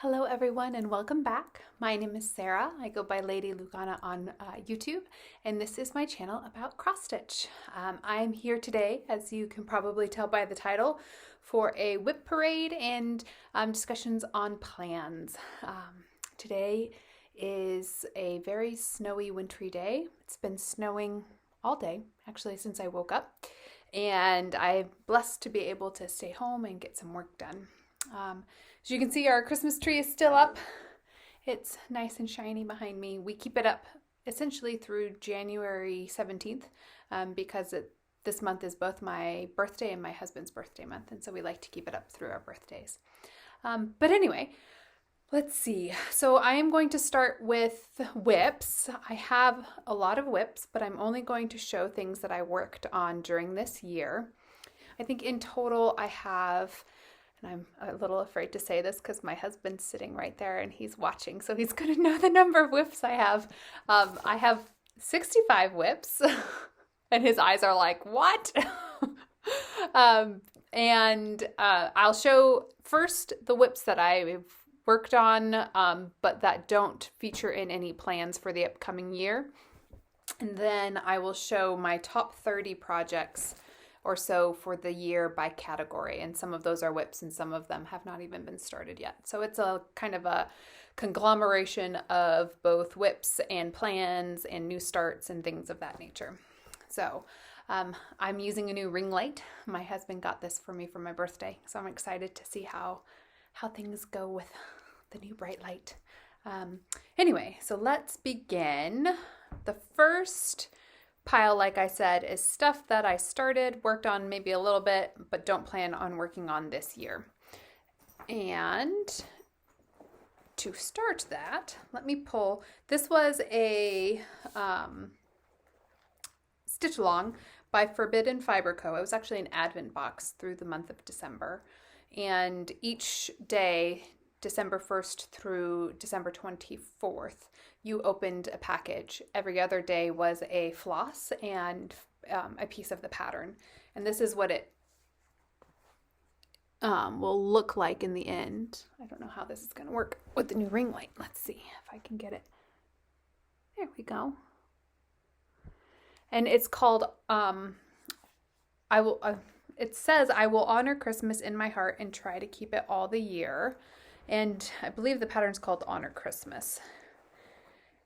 Hello everyone and welcome back. My name is Sarah. I go by Lady Lugana on YouTube, and this is my channel about cross stitch. I am here today, as you can probably tell by the title, for a WIP parade and discussions on plans. Today is a very snowy, wintry day. It's been snowing all day, actually, since I woke up, and I'm blessed to be able to stay home and get some work done. As you can see, our Christmas tree is still up. It's nice and shiny behind me. We keep it up essentially through January 17th because this month is both my birthday and my husband's birthday month, and so we like to keep it up through our birthdays. But anyway, let's see. So I am going to start with WIPs. I have a lot of WIPs, but I'm only going to show things that I worked on during this year. I think in total I have, and I'm a little afraid to say this because my husband's sitting right there and he's watching, so he's going to know the number of WIPs I have. I have 65 WIPs, and his eyes are like, what? I'll show first the WIPs that I've worked on, but that don't feature in any plans for the upcoming year. And then I will show my top 30 projects or so for the year by category, and some of those are WIPs and some of them have not even been started yet. So it's a kind of a conglomeration of both WIPs and plans and new starts and things of that nature. So I'm using a new ring light. My husband got this for me for my birthday, so I'm excited to see how things go with the new bright light. Anyway, so let's begin. The first pile, like I said, is stuff that I started, worked on maybe a little bit, but don't plan on working on this year. And to start that, let me pull, this was a stitch along by Forbidden Fiber Co. It was actually an advent box through the month of December. And each day, December 1st through December 24th, you opened a package. Every other day was a floss and a piece of the pattern. And this is what it will look like in the end. I don't know how this is going to work with the new ring light. Let's see if I can get it. There we go. And it's called, it says, I will honor Christmas in my heart and try to keep it all the year. And I believe the pattern's called Honor Christmas.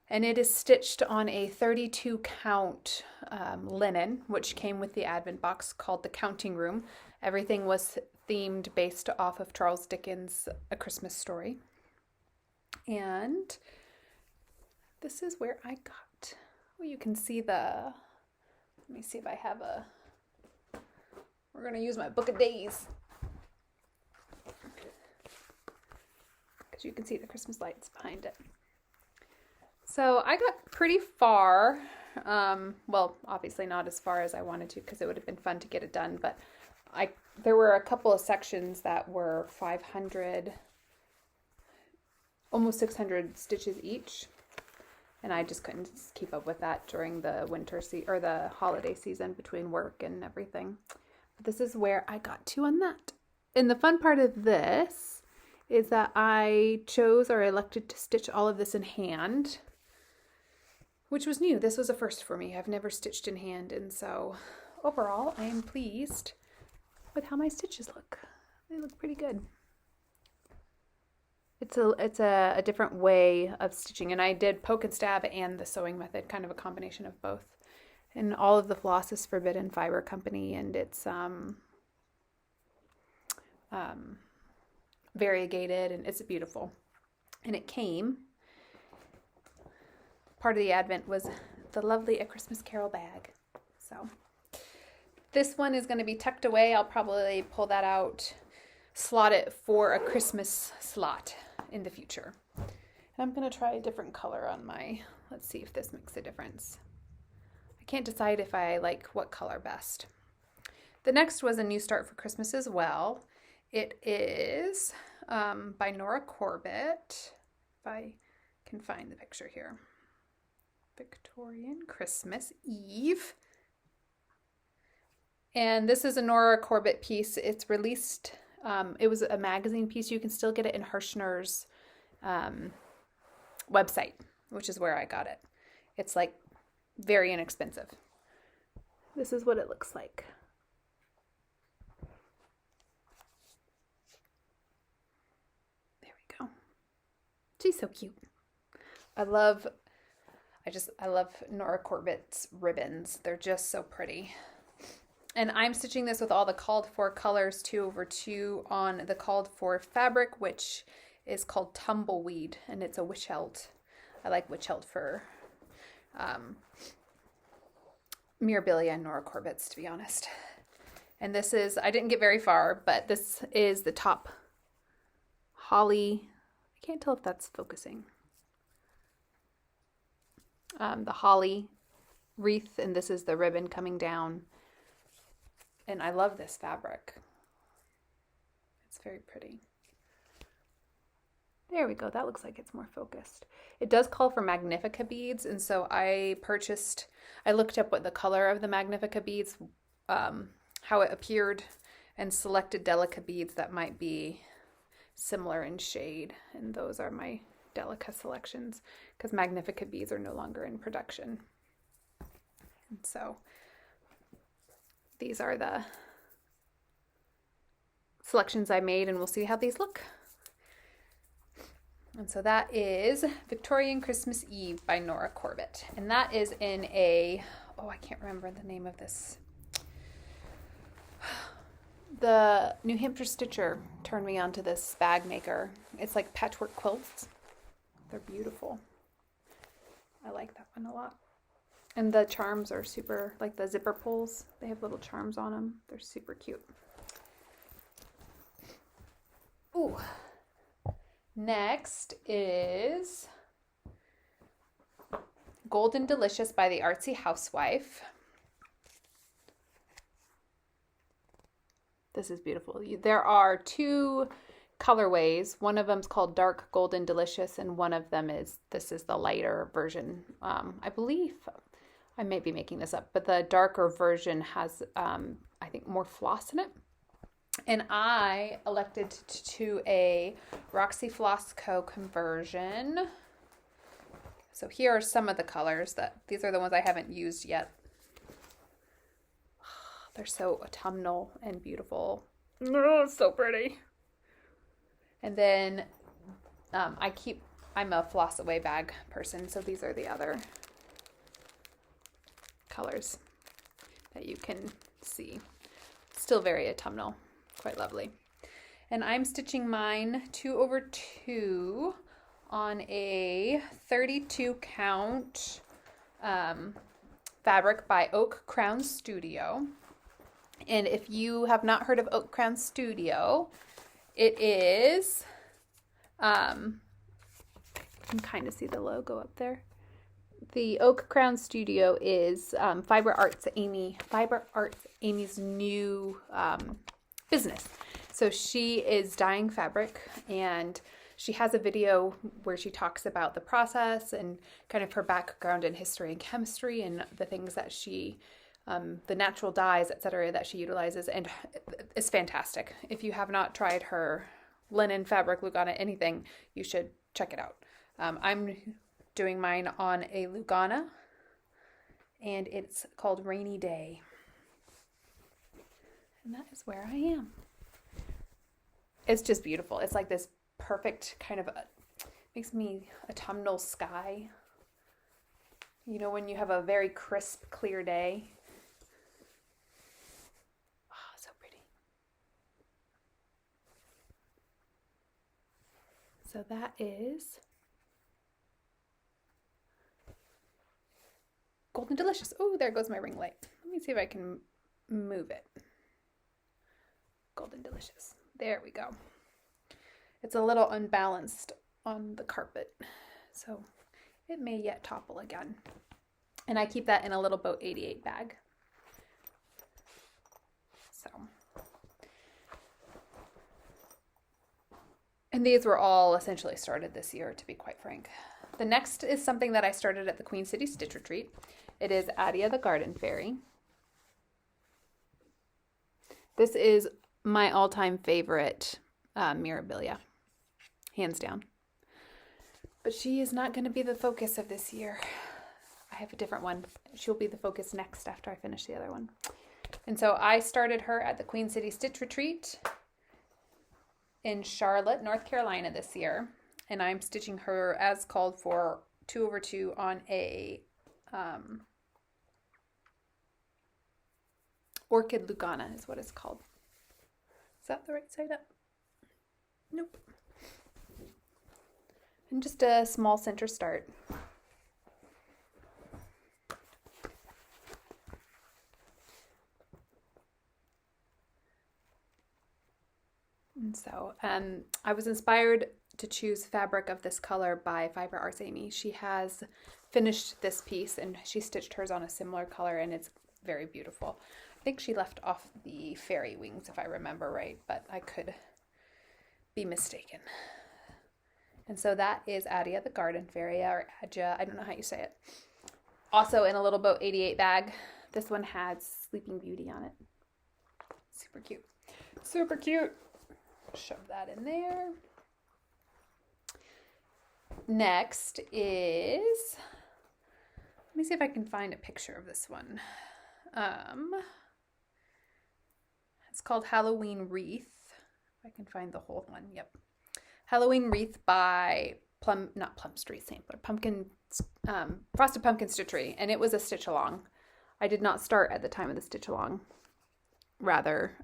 And it is stitched on a 32 count linen, which came with the advent box, called the Counting Room. Everything was themed based off of Charles Dickens' A Christmas Story. And this is where I got, well, you can see let me see if I have we're going to use my book of days, because you can see the Christmas lights behind it. So I got pretty far, well, obviously not as far as I wanted to, because it would have been fun to get it done, but there were a couple of sections that were 500, almost 600 stitches each, and I just couldn't keep up with that during the or the holiday season between work and everything. But this is where I got to on that. And the fun part of this is that I chose or elected to stitch all of this in hand, which was new. This was a first for me. I've never stitched in hand, and so overall I am pleased with how my stitches look. They look pretty good. It's a different way of stitching, and I did poke and stab and the sewing method, kind of a combination of both. And all of the floss is Forbidden Fiber Company, and it's variegated, and it's beautiful. And it came, part of the advent was the lovely A Christmas Carol bag. So this one is going to be tucked away. I'll probably pull that out, slot it for a Christmas slot in the future. And I'm going to try a different color on let's see if this makes a difference. I can't decide if I like what color best. The next was a new start for Christmas as well. It is by Nora Corbett, if I can find the picture here. Victorian Christmas Eve. And this is a Nora Corbett piece. It's released, it was a magazine piece. You can still get it in Hirschner's website, which is where I got it. It's like very inexpensive. This is what it looks like. There we go. She's so cute. I love Nora Corbett's ribbons. They're just so pretty. And I'm stitching this with all the called for colors 2/2 on the called for fabric, which is called Tumbleweed, and it's a witch held. I like witch held for mirabilia and Nora Corbett's, to be honest. And this is, I didn't get very far, but this is the top holly. I can't tell if that's focusing. The holly wreath, and this is the ribbon coming down. And I love this fabric. It's very pretty. There we go. That looks like it's more focused. It does call for Magnifica beads, and so I looked up what the color of the Magnifica beads, how it appeared, and selected Delica beads that might be similar in shade, and those are my Delica selections because Magnifica beads are no longer in production. And so these are the selections I made, and we'll see how these look. And so that is Victorian Christmas Eve by Nora Corbett. And that is in a, oh, I can't remember the name of this. The New Hampshire Stitcher turned me onto this bag maker. It's like patchwork quilts. They're beautiful. I like that one a lot. And the charms are super, like the zipper pulls, they have little charms on them. They're super cute. Ooh. Next is Golden Delicious by the Artsy Housewife. This is beautiful. There are two colorways. One of them is called Dark Golden Delicious, and one of them is, this is the lighter version. I believe, I may be making this up, but the darker version has, I think, more floss in it. And I elected to a Roxy Floss Co. conversion. So here are some of the colors these are the ones I haven't used yet. They're so autumnal and beautiful. Oh, so pretty. And then I'm a floss away bag person, so these are the other colors that you can see. Still very autumnal. Quite lovely. And I'm stitching mine 2/2 on a 32 count fabric by Oak Crown Studio. And if you have not heard of Oak Crown Studio, it is, you can kind of see the logo up there. The Oak Crown Studio is Fiber Arts Amy's new business. So she is dyeing fabric, and she has a video where she talks about the process and kind of her background in history and chemistry and the things that she, the natural dyes, etc., that she utilizes, and it's fantastic. If you have not tried her linen, fabric, Lugana, anything, you should check it out. I'm doing mine on a Lugana, and it's called Rainy Day. And that is where I am. It's just beautiful. It's like this perfect kind of, makes me autumnal sky. You know, when you have a very crisp, clear day. Oh, so pretty. So that is Golden Delicious. Oh, there goes my ring light. Let me see if I can move it. Golden Delicious. There we go. It's a little unbalanced on the carpet, so it may yet topple again. And I keep that in a little Boat 88 bag. So, and these were all essentially started this year, to be quite frank. The next is something that I started at the Queen City Stitch Retreat. It is Adia the Garden Fairy. This is my all-time favorite mirabilia, hands down. But she is not going to be the focus of this year. I have a different one. She'll be the focus next after I finish the other one. And so I started her at the Queen City Stitch Retreat in Charlotte, North Carolina this year. And I'm stitching her as called for 2/2 on a Orchid Lugana is what it's called. Is that the right side up? Nope. And just a small center start. And so I was inspired to choose fabric of this color by Fiber Arts Amy. She has finished this piece and she stitched hers on a similar color, and it's very beautiful. I think she left off the fairy wings if I remember right, but I could be mistaken. And so that is Adia the Garden Fairy, or Adja, I don't know how you say it. Also in a Little Boat 88 bag. This one has Sleeping Beauty on it. Super cute. Super cute. Shove that in there. Next is, let me see if I can find a picture of this one. It's called Halloween Wreath. If I can find the whole one. Yep. Halloween Wreath by Frosted Pumpkin Stitchery, and it was a stitch along. I did not start at the time of the stitch along, rather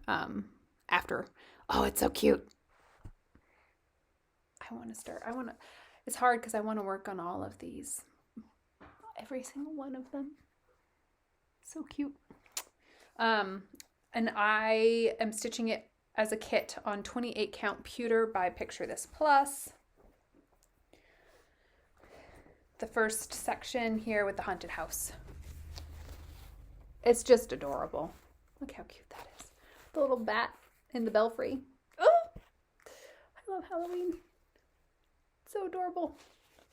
after. Oh, it's so cute. It's hard because I want to work on all of these, every single one of them. So cute. And I am stitching it as a kit on 28 count pewter by Picture This Plus. The first section here with the haunted house. It's just adorable. Look how cute that is. The little bat in the belfry. Oh, I love Halloween. It's so adorable.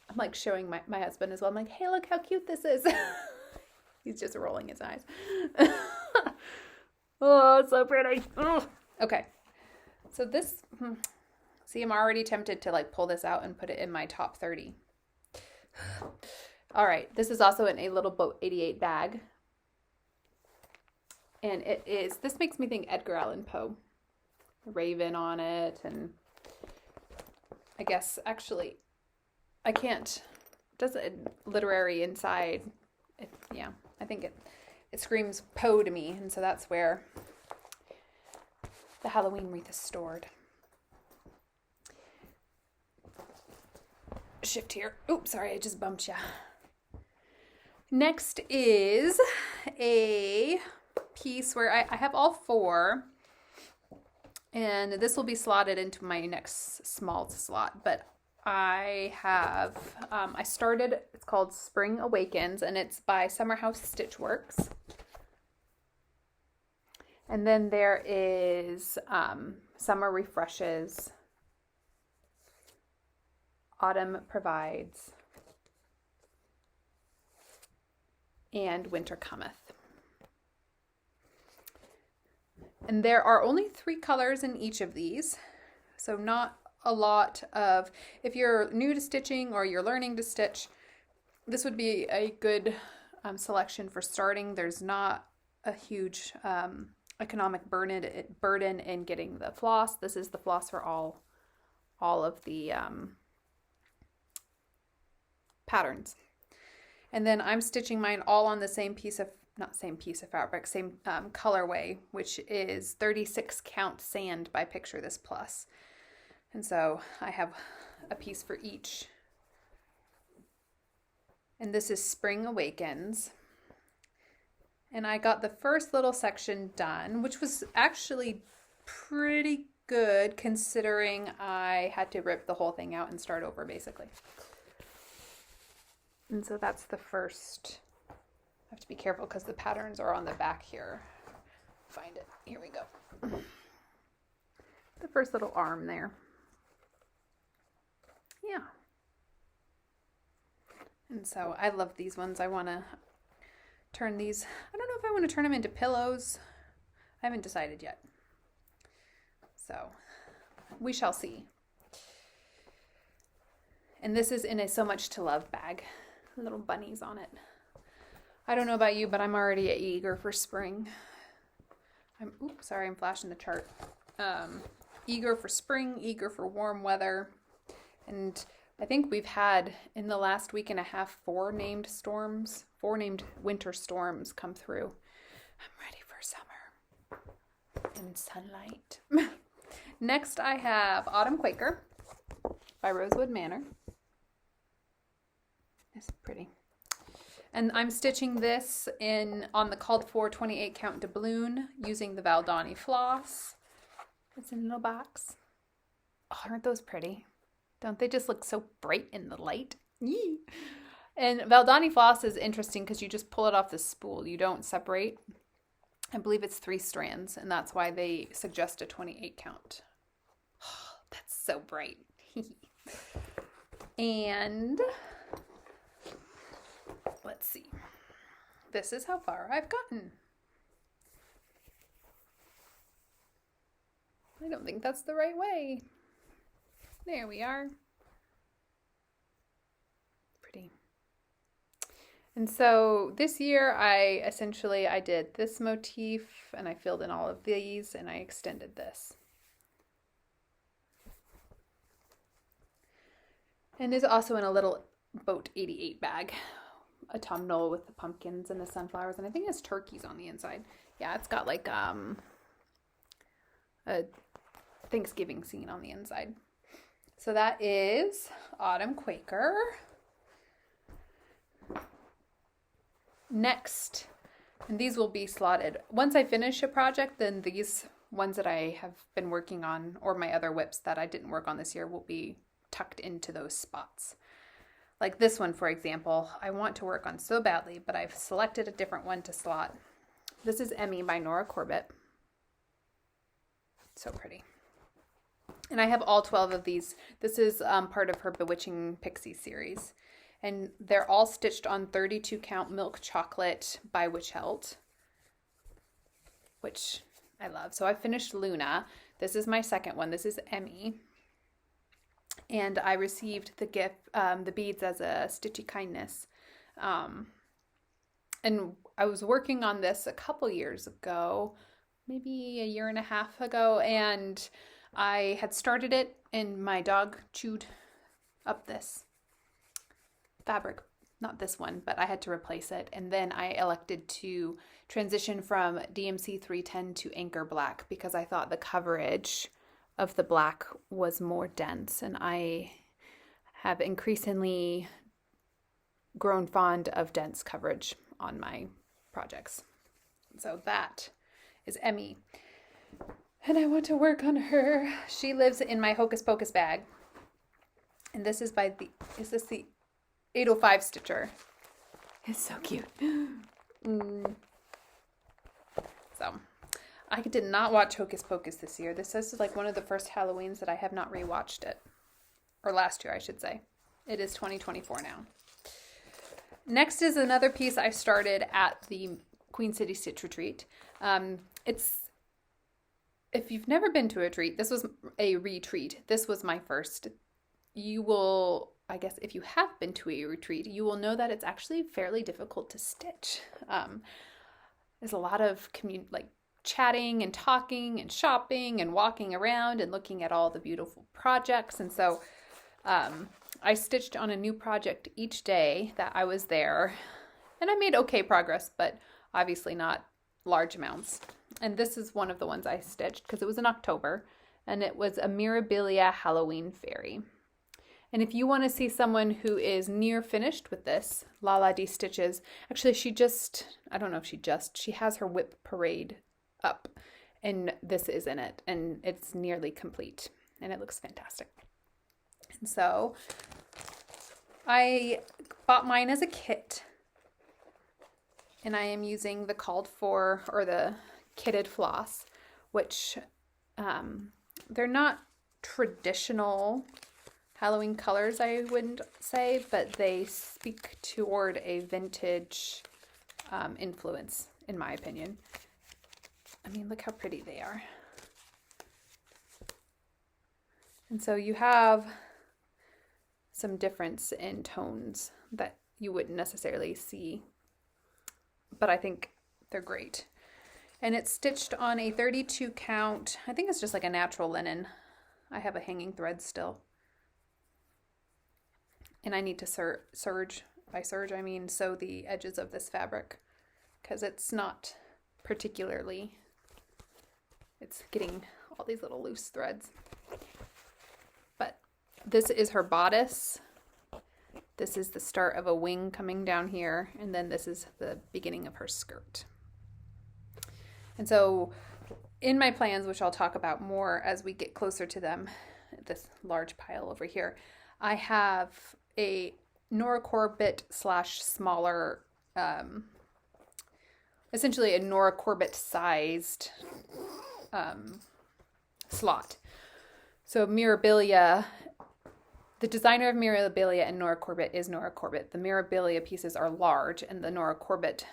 I'm like showing my husband as well. I'm like, hey, look how cute this is. He's just rolling his eyes. Oh, it's so pretty. Oh. Okay. So this, see, I'm already tempted to like pull this out and put it in my top 30. All right. This is also in a Little Boat 88 bag. And this makes me think Edgar Allan Poe. Raven on it, and I guess actually I can't, does it literary inside, yeah, I think it screams Poe to me, and so that's where the Halloween wreath is stored. Shift here. Oops, sorry, I just bumped you. Next is a piece where I have all four, and this will be slotted into my next small slot, but I have, I started, it's called Spring Awakens, and it's by Summer House Stitchworks. And then there is Summer Refreshes, Autumn Provides, and Winter Cometh. And there are only 3 colors in each of these, so not a lot of, if you're new to stitching or you're learning to stitch, this would be a good selection for starting. There's not a huge economic burden in getting the floss. This is the floss for all of the patterns. And then I'm stitching mine all on the same piece of, not same piece of fabric, same colorway, which is 36 count sand by Picture This Plus. And so I have a piece for each. And this is Spring Awakens. And I got the first little section done, which was actually pretty good considering I had to rip the whole thing out and start over basically. And so that's the first. I have to be careful because the patterns are on the back here. Find it. Here we go. The first little arm there. Yeah. And so I love these ones. I want to turn these, I don't know if I want to turn them into pillows. I haven't decided yet. So we shall see. And this is in a So Much to Love bag. Little bunnies on it. I don't know about you, but I'm already eager for spring. Oops, sorry, I'm flashing the chart. Eager for spring, eager for warm weather. And I think we've had, in the last week and a half, 4 named winter storms come through. I'm ready for summer and sunlight. Next, I have Autumn Quaker by Rosewood Manor. It's pretty. And I'm stitching this on the called for 28 count doubloon using the Valdani floss. It's in a little box. Oh, aren't those pretty? Don't they just look so bright in the light? Yee. And Valdani floss is interesting because you just pull it off the spool. You don't separate. I believe it's 3 strands, and that's why they suggest a 28 count. Oh, that's so bright. And let's see. This is how far I've gotten. I don't think that's the right way. There we are. Pretty. And so this year I did this motif and I filled in all of these and I extended this. And it's also in a little Boat 88 bag. Autumnal with the pumpkins and the sunflowers, and I think it has turkeys on the inside. Yeah, it's got like a Thanksgiving scene on the inside. So that is Autumn Quaker. Next, and these will be slotted. Once I finish a project, then these ones that I have been working on, or my other WIPs that I didn't work on this year, will be tucked into those spots. Like this one, for example, I want to work on so badly, but I've selected a different one to slot. This is Emmy by Nora Corbett. So pretty. And I have all 12 of these. This is part of her Bewitching Pixie series. And they're all stitched on 32 count milk chocolate by Witch Helt, which I love. So I finished Luna. This is my second one. This is Emmy. And I received the gift, the beads as a Stitchy kindness. And I was working on this a couple years ago, maybe a year and a half ago, and I had started it and my dog chewed up this fabric. Not this one, but I had to replace it. And then I elected to transition from DMC 310 to Anchor Black because I thought the coverage of the black was more dense, and I have increasingly grown fond of dense coverage on my projects. So that is Emmy. And I want to work on her. She lives in my Hocus Pocus bag. And this is is this the 805 Stitcher? It's so cute. So I did not watch Hocus Pocus this year. This is like one of the first Halloweens that I have not rewatched it. Or last year, I should say. It is 2024 now. Next is another piece I started at the Queen City Stitch Retreat. If you've never been to a retreat, this was a retreat. This was my first. You will, I guess, if you have been to a retreat, you will know that it's actually fairly difficult to stitch. There's a lot of chatting and talking and shopping and walking around and looking at all the beautiful projects. And so I stitched on a new project each day that I was there, and I made okay progress, but obviously not large amounts. And this is one of the ones I stitched because it was in October, and it was a Mirabilia Halloween Fairy. And if you want to see someone who is near finished with this, Lala D Stitches, actually she has her WIP parade up, and this is in it, and it's nearly complete, and it looks fantastic. And so I bought mine as a kit, and I am using the called for, or the kitted floss, which they're not traditional Halloween colors, I wouldn't say, but they speak toward a vintage influence, in my opinion. I mean, look how pretty they are. And so some difference in tones that you wouldn't necessarily see, but I think they're great. And it's stitched on a 32 count. I think it's just like a natural linen. I have a hanging thread still. And I need to serge. By serge, I mean sew the edges of this fabric because it's not particularly, it's getting all these little loose threads. But this is her bodice. This is the start of a wing coming down here, and then this is the beginning of her skirt. And so in my plans, which I'll talk about more as we get closer to them, this large pile over here, I have a Nora Corbett / smaller, essentially a Nora Corbett sized slot. So mirabilia, the designer of mirabilia and Nora Corbett is Nora Corbett. The mirabilia pieces are large, and the Nora Corbett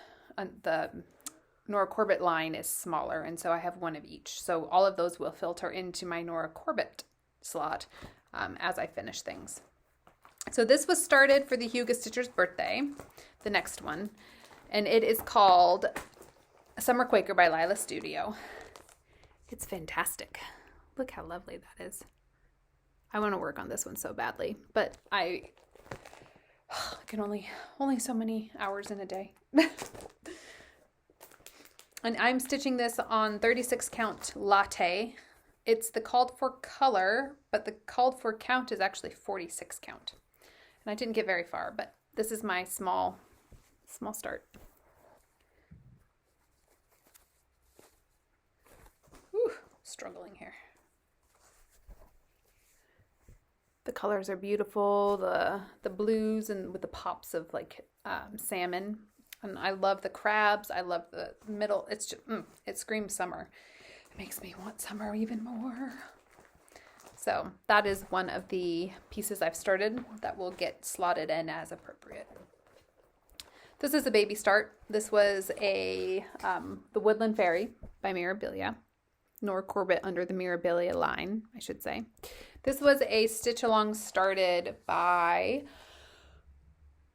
line is smaller, and so I have one of each. So all of those will filter into my Nora Corbett slot as I finish things. So this was started for the Huga Stitcher's birthday, the next one, and it is called Summer Quaker by Lila Studio. It's fantastic. Look how lovely that is. I want to work on this one so badly, but I can only so many hours in a day. And I'm stitching this on 36 count latte. It's the called for color, but the called for count is actually 46 count. And I didn't get very far, but this is my small start. Whew, struggling here. The colors are beautiful, the blues and with the pops of like salmon. And I love the crabs. I love the middle. It's just, it screams summer. It makes me want summer even more. So that is one of the pieces I've started that will get slotted in as appropriate. This is a baby start. This was the Woodland Fairy by Mirabilia. Nora Corbett under the Mirabilia line, I should say. This was a stitch along started by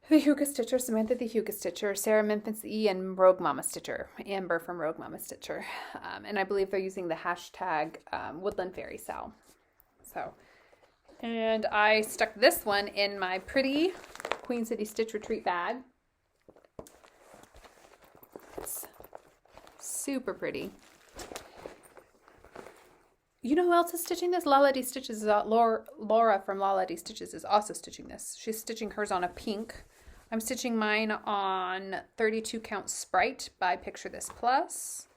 the Huga Stitcher, Samantha the Huga Stitcher, Sarah Memphis E, and Rogue Mama Stitcher, Amber from Rogue Mama Stitcher. And I believe they're using the hashtag Woodland Fairy Sal. So, and I stuck this one in my pretty Queen City Stitch Retreat bag. It's super pretty. You know who else is stitching this? Lala D Stitches. Laura from Lala D Stitches is also stitching this. She's stitching hers on a pink. I'm stitching mine on 32 count Sprite by Picture This Plus.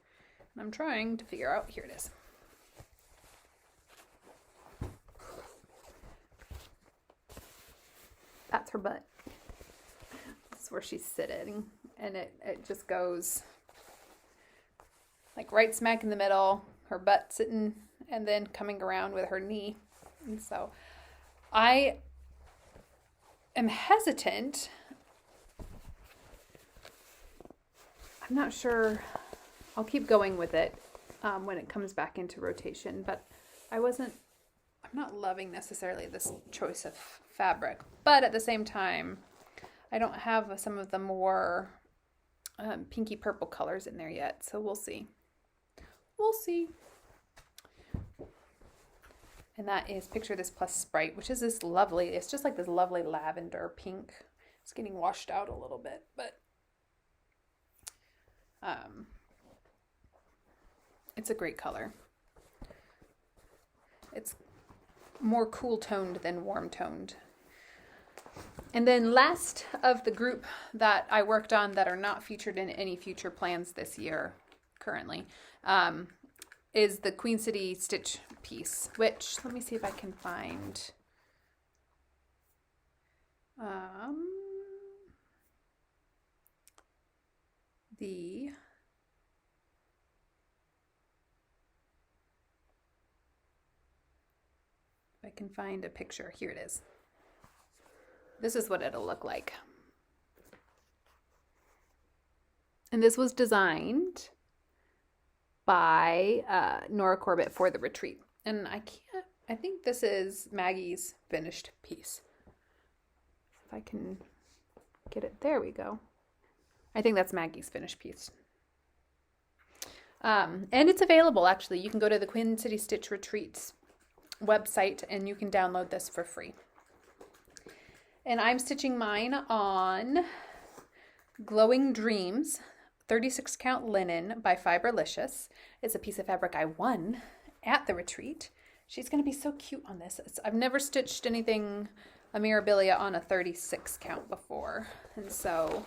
And I'm trying to figure out, here it is. That's her butt. This is where she's sitting. And it just goes like right smack in the middle, her butt sitting and then coming around with her knee. And so I am hesitant. I'm not sure. I'll keep going with it when it comes back into rotation, but I'm not loving necessarily this choice of fabric, but at the same time, I don't have some of the more pinky purple colors in there yet, so we'll see. We'll see. And that is Picture This Plus Sprite, which is this lovely, it's just like this lovely lavender pink. It's getting washed out a little bit, but it's a great color. It's more cool toned than warm toned. And then last of the group that I worked on that are not featured in any future plans this year currently is the Queen City Stitch piece, which let me see if I can find. If I can find a picture, here it is. This is what it'll look like. And this was designed by Nora Corbett for the retreat. And I think this is Maggie's finished piece. if I can get it. There we go. I think that's Maggie's finished piece. And it's available, actually. You can go to the Queen City Stitch Retreats website and you can download this for free. And I'm stitching mine on Glowing Dreams 36 count linen by Fiberlicious. It's a piece of fabric I won at the retreat. She's going to be so cute on this. I've never stitched anything, a mirabilia, on a 36 count before. And so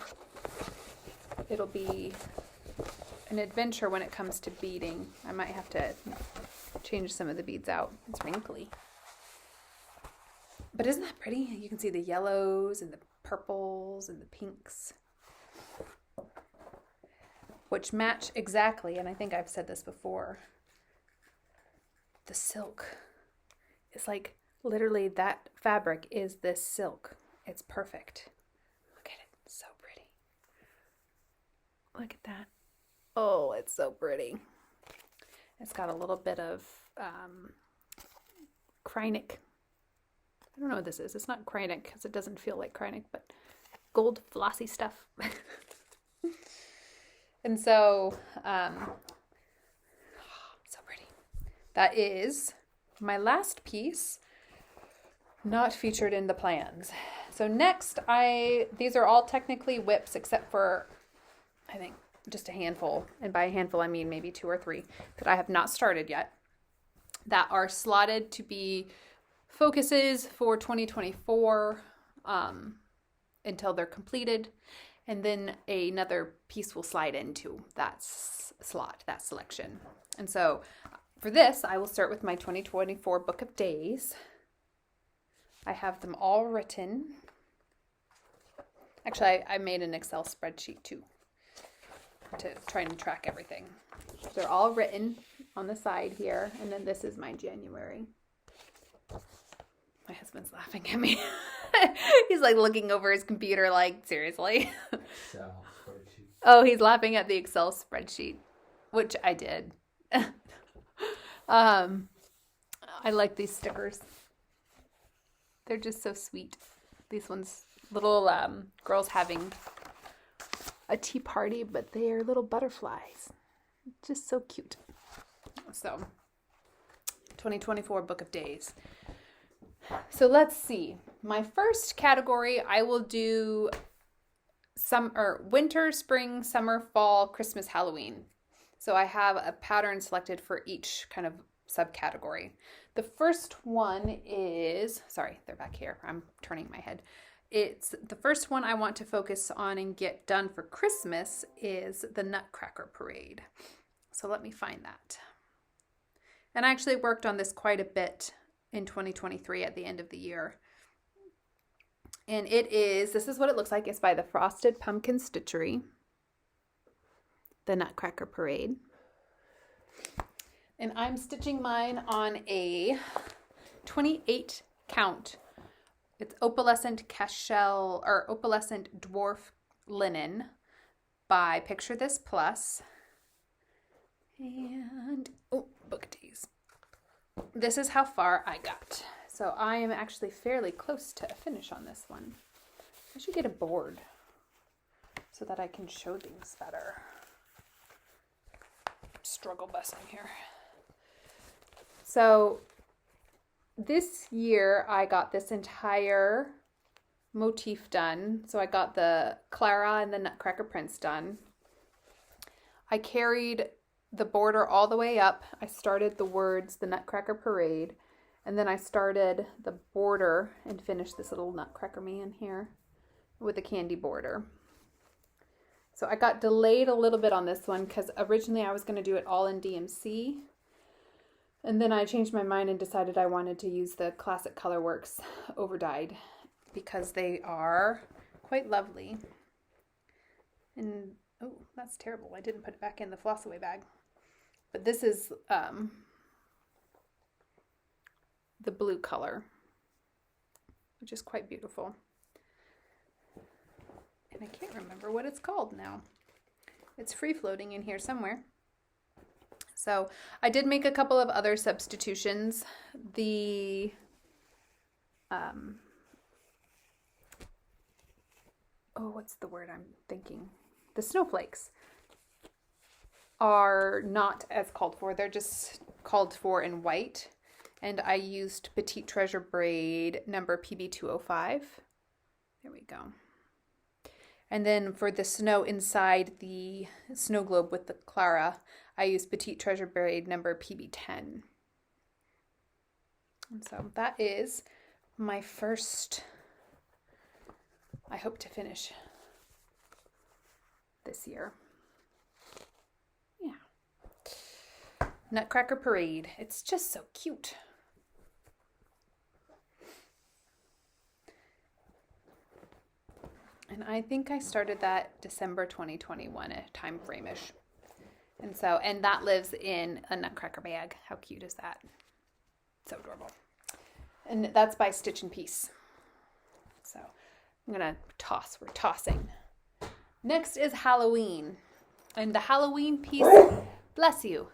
it'll be an adventure when it comes to beading. I might have to change some of the beads out. It's wrinkly. But isn't that pretty? You can see the yellows and the purples and the pinks, which match exactly, and I think I've said this before, the silk. It's like literally that fabric is this silk. It's perfect. Look at it. It's so pretty. Look at that. Oh, it's so pretty. It's got a little bit of Kreinik. I don't know what this is. It's not Kreinik because it doesn't feel like Kreinik, but gold flossy stuff. And so, so pretty. That is my last piece, not featured in the plans. So next, these are all technically WIPs except for, I think, just a handful. And by a handful, I mean maybe 2 or 3 that I have not started yet, that are slotted to be focuses for 2024 until they're completed. And then another piece will slide into that slot, that selection. And so for this, I will start with my 2024 book of days. I have them all written. Actually, I made an Excel spreadsheet too to try and track everything. They're all written on the side here. And then this is my January. My husband's laughing at me. He's like looking over his computer like, seriously? Excel spreadsheet. Oh, he's laughing at the Excel spreadsheet, which I did. I like these stickers. They're just so sweet. These ones, little girls having a tea party, but they are little butterflies. Just so cute. So, 2024 Book of Days. So let's see. My first category, I will do winter, spring, summer, fall, Christmas, Halloween. So I have a pattern selected for each kind of subcategory. The first one is, sorry, they're back here. I'm turning my head. It's the first one I want to focus on and get done for Christmas is the Nutcracker Parade. So let me find that. And I actually worked on this quite a bit in 2023 at the end of the year. And this is what it looks like. It's by the Frosted Pumpkin Stitchery, the Nutcracker Parade. And I'm stitching mine on a 28 count. It's opalescent cashel or opalescent dwarf linen by Picture This Plus. And, book days. This is how far I got. So I am actually fairly close to a finish on this one. I should get a board so that I can show things better. Struggle busing here. So this year I got this entire motif done. So I got the Clara and the Nutcracker Prince done. I carried the border all the way up. I started the words, the Nutcracker Parade, and then I started the border and finished this little Nutcracker man here with a candy border. So I got delayed a little bit on this one because originally I was going to do it all in DMC. And then I changed my mind and decided I wanted to use the Classic Colorworks overdyed because they are quite lovely. And, oh, that's terrible. I didn't put it back in the floss away bag. But this is the blue color, which is quite beautiful. And I can't remember what it's called now. It's free floating in here somewhere. So I did make a couple of other substitutions. oh, what's the word I'm thinking? The snowflakes are not as called for. They're just called for in white. And I used Petite Treasure braid number PB205. There we go. And then for the snow inside the snow globe with the Clara, I used Petite Treasure braid number PB10. And so that is my first. I hope to finish this year. Yeah. Nutcracker Parade. It's just so cute. And I think I started that December 2021 time frame-ish. And that lives in a Nutcracker bag. How cute is that? So adorable. And that's by Stitch and Piece. So I'm gonna toss. We're tossing. Next is Halloween. And the Halloween piece, bless you,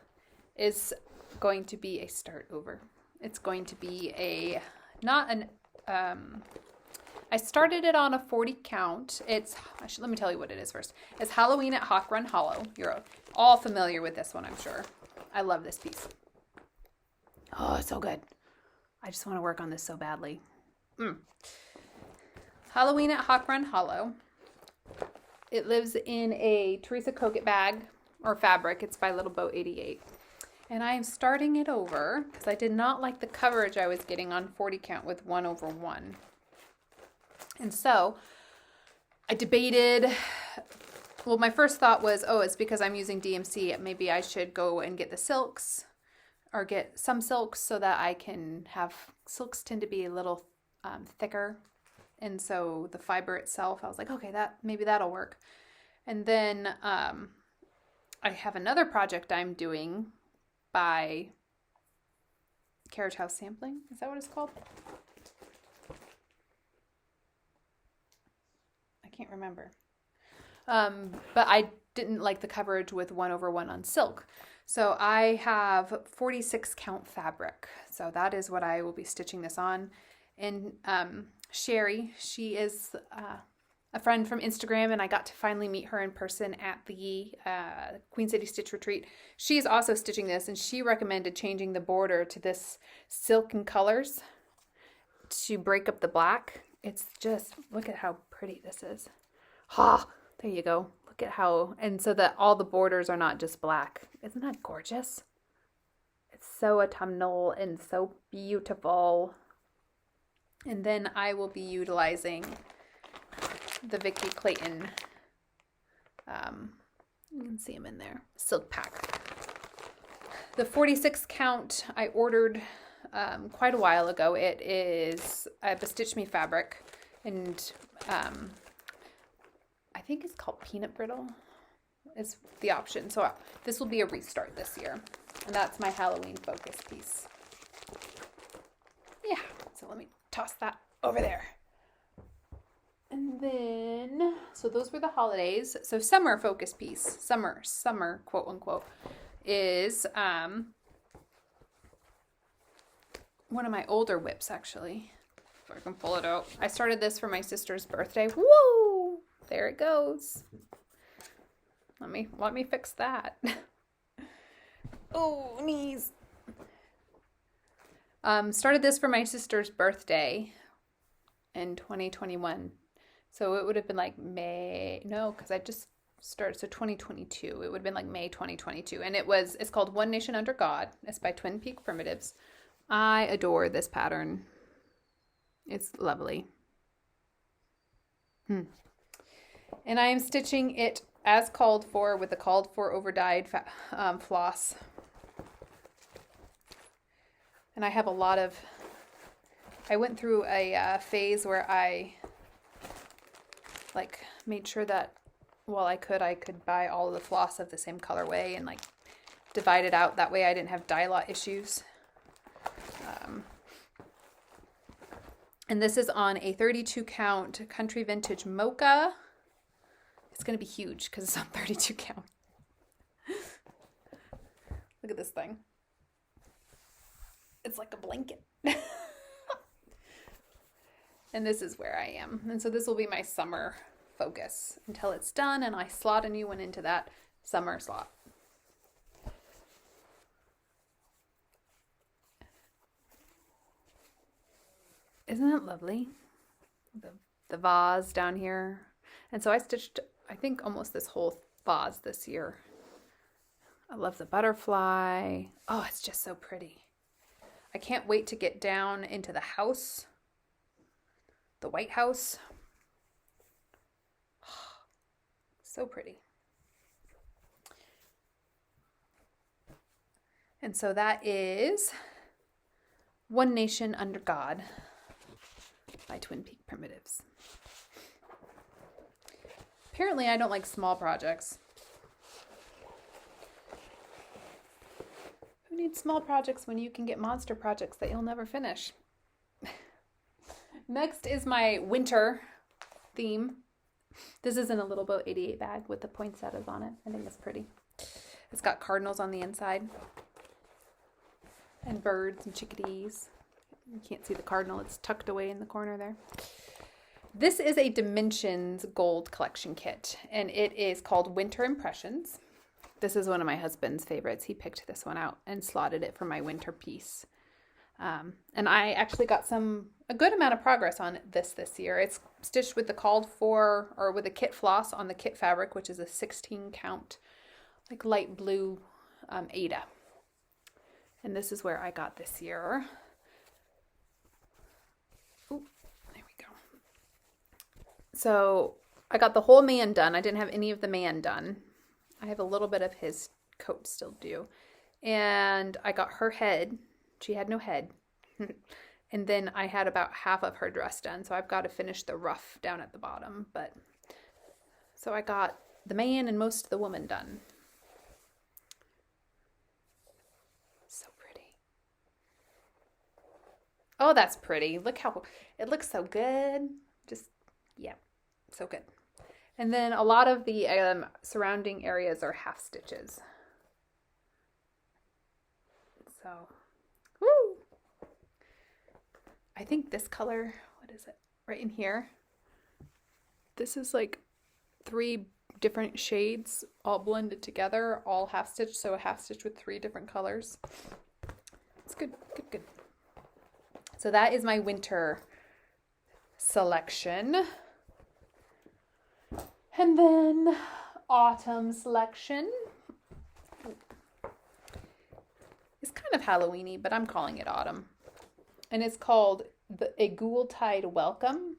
is going to be a start over. It's going to be I started it on a 40 count. Let me tell you what it is first. It's Halloween at Hawk Run Hollow. You're all familiar with this one, I'm sure. I love this piece. Oh, it's so good. I just want to work on this so badly. Halloween at Hawk Run Hollow. It lives in a Teresa Kogut bag or fabric. It's by Little Boat 88. And I am starting it over because I did not like the coverage I was getting on 40 count with 1/1. And so I debated. Well, my first thought was, it's because I'm using DMC. Maybe I should go and get the silks or get some silks so that I can have, silks tend to be a little thicker. And so the fiber itself, I was like, okay, maybe that'll work. And then I have another project I'm doing by Carriage House Sampling. Is that what it's called? Can't remember. But I didn't like the coverage with 1/1 on silk. So I have 46 count fabric. So that is what I will be stitching this on. And Sherry, she is a friend from Instagram, and I got to finally meet her in person at the Queen City Stitch Retreat. She is also stitching this, and she recommended changing the border to this silken colors to break up the black. It's just, look at how pretty this is. There you go. Look at how, and so that all the borders are not just black. Isn't that gorgeous? It's so autumnal and so beautiful. And then I will be utilizing the Vicki Clayton, you can see them in there, silk pack. The 46 count I ordered quite a while ago. It is a Stitch Me fabric, and I think it's called Peanut Brittle is the option. So this will be a restart this year, and that's my Halloween focus piece. Yeah, so let me toss that over there. And then, so those were the holidays. So summer focus piece, summer, quote unquote, is one of my older WIPs, actually. If I can pull it out. I started this for my sister's birthday. Woo! There it goes. Let me fix that. Oh, knees. Started this for my sister's birthday in 2021. So it would have been like May. No, because I just started. So 2022. It would have been like May 2022. And it's called One Nation Under God. It's by Twin Peak Primitives. I adore this pattern. It's lovely. And I am stitching it as called for with the called for over dyed floss. And I have a lot of, I went through a phase where I like made sure that while I could buy all of the floss of the same colorway and like divide it out. That way I didn't have dye lot issues. And this is on a 32 count Country Vintage Mocha. It's going to be huge because it's on 32 count. Look at this thing. It's like a blanket. And this is where I am. And so this will be my summer focus until it's done and I slot a new one into that summer slot. Isn't it lovely? The vase down here. And so I stitched, I think, almost this whole vase this year. I love the butterfly. Oh, it's just so pretty. I can't wait to get down into the house, the White House. So pretty. And so that is One Nation Under God by Twin Peak Primitives. Apparently I don't like small projects. Who needs small projects when you can get monster projects that you'll never finish? Next is my winter theme. This is in a Little Boat 88 bag with the poinsettias on it. I think it's pretty. It's got cardinals on the inside and birds and chickadees. You can't see the cardinal. It's tucked away in the corner there. This is a Dimensions Gold collection kit, and it is called Winter Impressions. This is one of my husband's favorites. He picked this one out and slotted it for my winter piece. And I actually got a good amount of progress on this year. It's stitched with the called for, or with a kit floss on the kit fabric, which is a 16 count, like light blue Aida. And this is where I got this year. Ooh, there we go. So I got the whole man done. I didn't have any of the man done. I have a little bit of his coat still due. And I got her head. She had no head. And then I had about half of her dress done. So I've got to finish the ruff down at the bottom. But so I got the man and most of the woman done. So pretty. Oh, that's pretty. Look how it looks so good. Just, yeah, so good. And then a lot of the surrounding areas are half stitches. So, woo! I think this color, what is it? Right in here. This is like 3 different shades all blended together, all half stitched. So a half stitch with 3 different colors. It's good, good, good. So that is my winter selection. And then autumn selection is kind of Halloween-y, but I'm calling it autumn. And it's called A Ghoul-Tide Welcome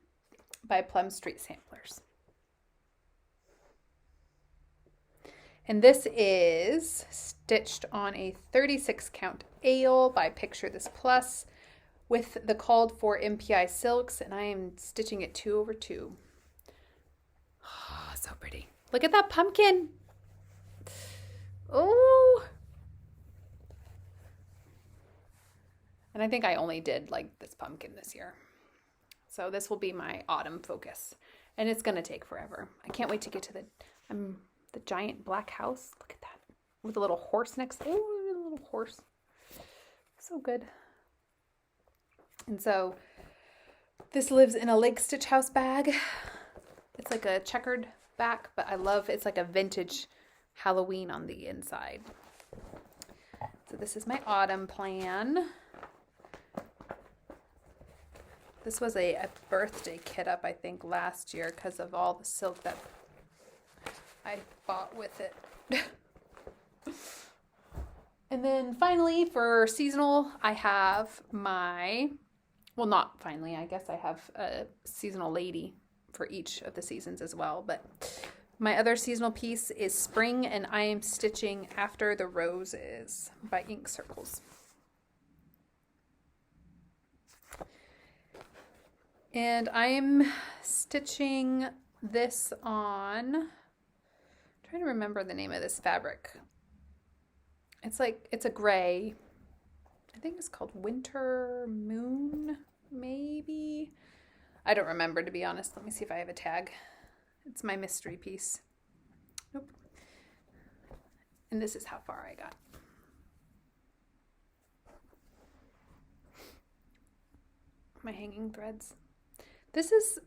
by Plum Street Samplers. And this is stitched on a 36 count ale by Picture This Plus with the called for MPI silks, and I am stitching it 2/2. Oh, so pretty. Look at that pumpkin. Oh. And I think I only did like this pumpkin this year. So this will be my autumn focus. And it's going to take forever. I can't wait to get to the giant black house. Look at that. With a little horse next. Oh, a little horse. So good. And so this lives in a Lake Stitch House bag. It's like a checkered back, but I love, it's like a vintage Halloween on the inside. So this is my autumn plan. This was a birthday kit up, I think, last year because of all the silk that I bought with it. And then finally for seasonal, I have my, well, not finally, I guess I have a seasonal lady for each of the seasons as well. But my other seasonal piece is spring, and I am stitching After the Roses by Ink Circles. And I'm stitching this on, I'm trying to remember the name of this fabric. It's a gray. I think it's called Winter Moon, maybe. I don't remember, to be honest. Let me see if I have a tag. It's my mystery piece. Nope. And this is how far I got. My hanging threads. This is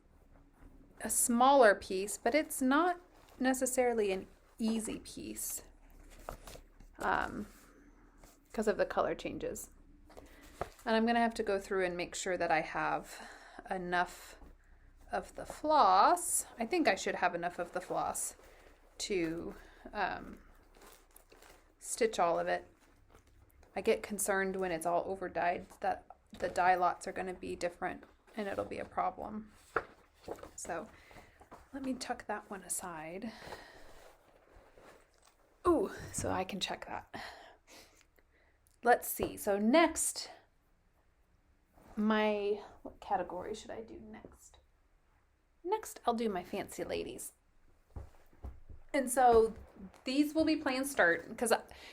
a smaller piece, but it's not necessarily an easy piece because of the color changes. And I'm going to have to go through and make sure that I have enough of the floss. I think I should have enough of the floss to stitch all of it. I get concerned when it's all over dyed that the dye lots are going to be different and it'll be a problem. So let me tuck that one aside. Ooh, so I can check that. Let's see. So next, what category should I do next? Next, I'll do my fancy ladies. And so these will be plain start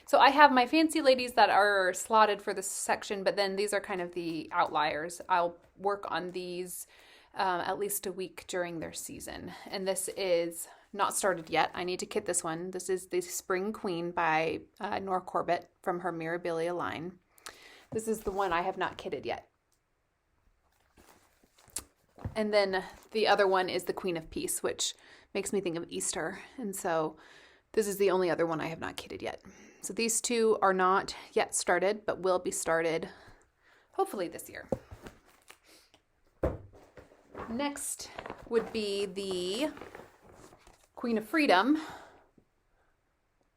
so I have my fancy ladies that are slotted for this section, but then these are kind of the outliers. I'll work on these at least a week during their season. And this is not started yet. I need to kit this one. This is the Spring Queen by Nora Corbett from her Mirabilia line. This is the one I have not kitted yet. And then the other one is the Queen of Peace, which makes me think of Easter. And so this is the only other one I have not kitted yet. So these two are not yet started, but will be started hopefully this year. Next would be the Queen of Freedom,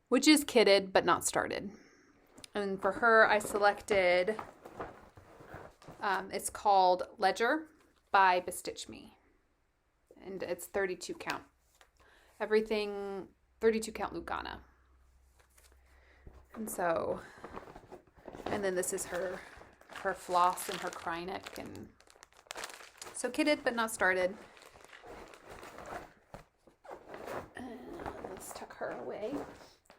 which is kitted but not started. And for her, I selected, it's called Ledger by Bestitch Me. And it's 32 count. Everything 32 count Lugana. And so, and then this is her floss and her Krynic, and so kitted but not started. Let's tuck her away.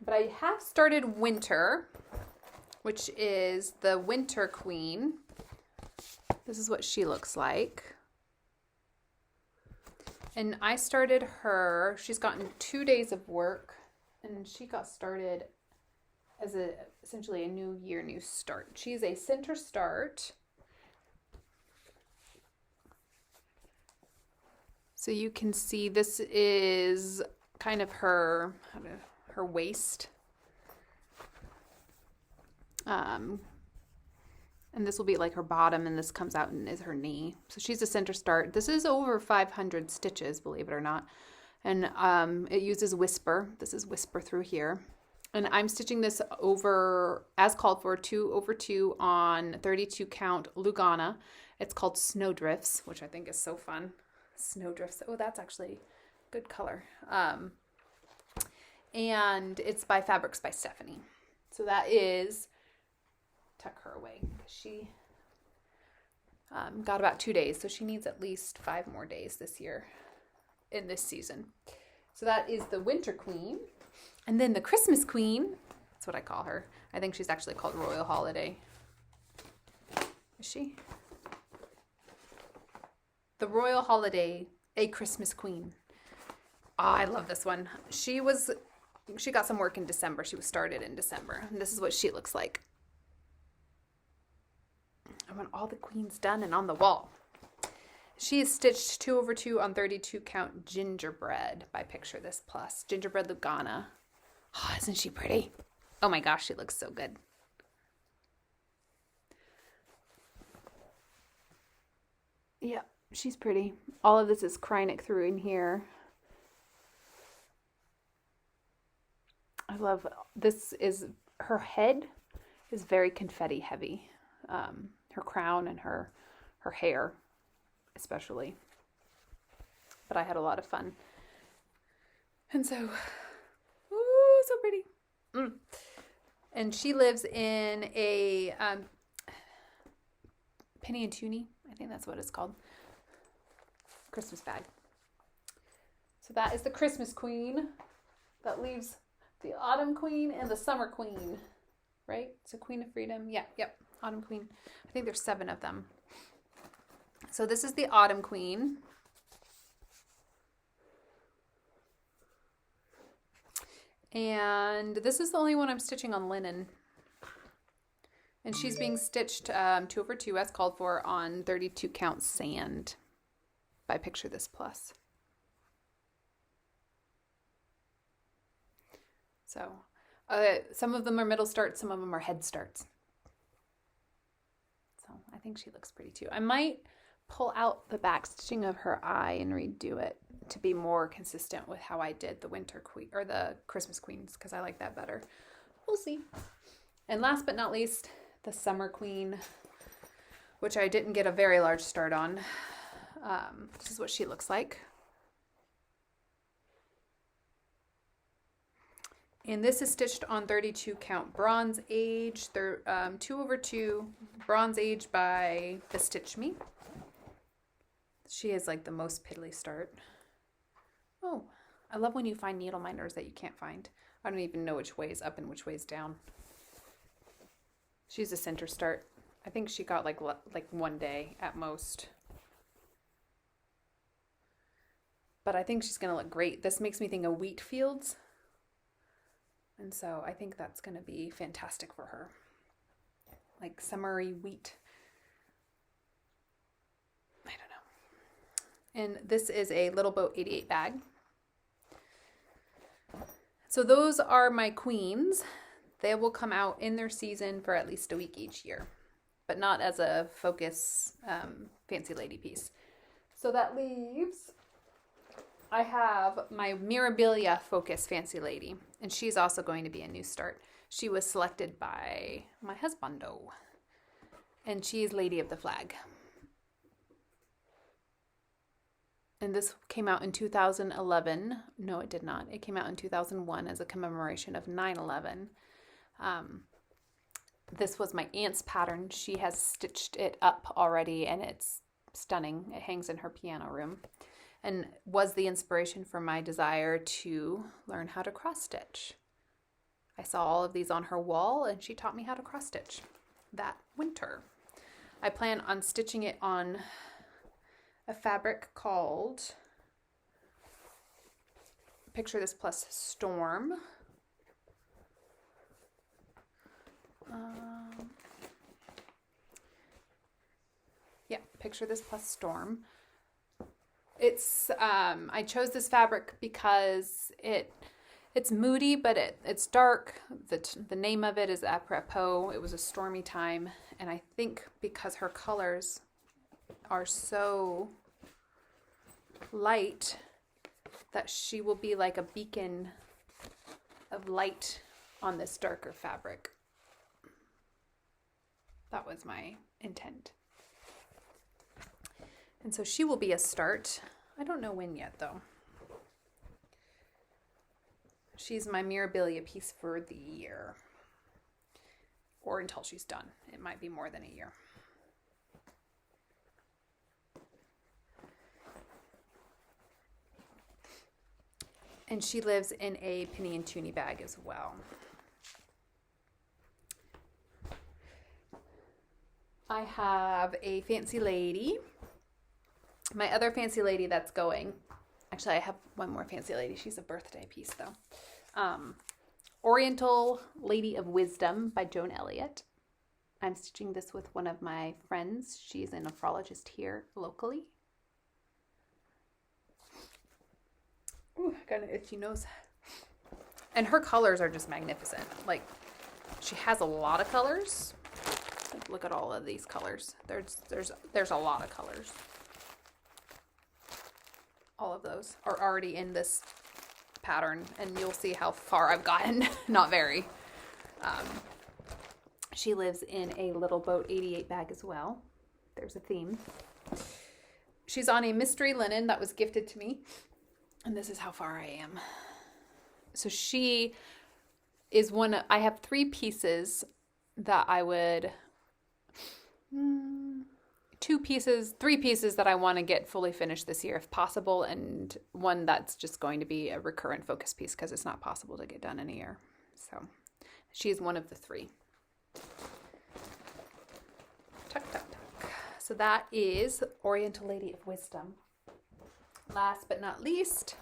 But I have started Winter, which is the Winter Queen. This is what she looks like. And I started her, she's gotten 2 days of work, and she got started as essentially a new year, new start. She's a center start. So you can see this is kind of her waist. And this will be like her bottom, and this comes out and is her knee. So she's a center start. This is over 500 stitches, believe it or not. And it uses Whisper. This is Whisper through here. And I'm stitching this over, as called for, 2/2 on 32 count Lugana. It's called Snowdrifts, which I think is so fun. Snowdrifts. Oh, that's actually good color. And it's by Fabrics by Stephanie. So that is, tuck her away. She got about 2 days, so she needs at least 5 more days this year in this season. So that is the Winter Queen. And then the Christmas Queen, that's what I call her. I think she's actually called Royal Holiday. Is she? The Royal Holiday, a Christmas Queen. Oh, I love this one. She got some work in December. She was started in December. And this is what she looks like. I want all the queens done and on the wall. She is stitched 2/2 on 32 count Gingerbread by Picture This Plus. Gingerbread Lugana. Oh, isn't she pretty? Oh my gosh, she looks so good. Yeah, she's pretty. All of this is Krynic through in here. I love this. Is her head is very confetti heavy. Her crown and her hair especially. But I had a lot of fun. And so, ooh, so pretty. And she lives in a penny and toonie, I think that's what it's called. Christmas bag. So that is the Christmas Queen. That leaves the Autumn Queen and the Summer Queen, right? So Queen of Freedom. Yeah, yep. Autumn Queen. I think there's 7 of them. So this is the Autumn Queen. And this is the only one I'm stitching on linen. And she's being stitched 2/2 as called for on 32 count Sand by Picture This Plus. So some of them are middle starts, some of them are head starts. So I think she looks pretty too. I might pull out the back stitching of her eye and redo it to be more consistent with how I did the winter queen or the Christmas queens, because I like that better. We'll see. And last but not least, the summer queen, which I didn't get a very large start on. This is what she looks like. And this is stitched on 32 count bronze age, 2/2 bronze age by the Stitch Me. She is like the most piddly start. Oh, I love when you find needle minders that you can't find. I don't even know which way is up and which way is down. She's a center start. I think she got like one day at most. But I think she's going to look great. This makes me think of wheat fields. And so I think that's going to be fantastic for her. Like summery wheat. I don't know. And this is a Little Boat 88 bag. So those are my queens. They will come out in their season for at least a week each year, but not as a focus fancy lady piece. So that leaves, I have my Mirabilia focus fancy lady, and she's also going to be a new start. She was selected by my husbando, and she's Lady of the Flag. And this came out in 2011. No, it did not. It came out in 2001 as a commemoration of 9/11. This was my aunt's pattern. She has stitched it up already, and it's stunning. It hangs in her piano room and was the inspiration for my desire to learn how to cross stitch. I saw all of these on her wall, and she taught me how to cross stitch that winter. I plan on stitching it on a fabric called Picture This Plus Storm. Yeah, Picture This Plus Storm. It's I chose this fabric because it's moody, but it's dark. The name of it is apropos. It was a stormy time, and I think because her colors are so light that she will be like a beacon of light on this darker fabric. That was my intent. And so she will be a start. I don't know when yet though. She's my Mirabilia piece for the year, or until she's done. It might be more than a year. And she lives in a Penny and Toonie bag as well. I have a fancy lady. My other fancy lady that's going. Actually, I have one more fancy lady. She's a birthday piece though. Oriental Lady of Wisdom by Joan Elliott. I'm stitching this with one of my friends. She's a nephrologist here locally. Ooh, I got an itchy nose. And her colors are just magnificent. Like, she has a lot of colors. Look at all of these colors. There's a lot of colors. All of those are already in this pattern, and you'll see how far I've gotten. Not very. She lives in a Little Boat 88 bag as well. There's a theme. She's on a mystery linen that was gifted to me. And this is how far I am. So she is I have three pieces that I would, three pieces that I want to get fully finished this year if possible. And one that's just going to be a recurrent focus piece because it's not possible to get done in a year. So she's one of the three. Tuck, tuck, tuck. So that is Oriental Lady of Wisdom. Last but not least,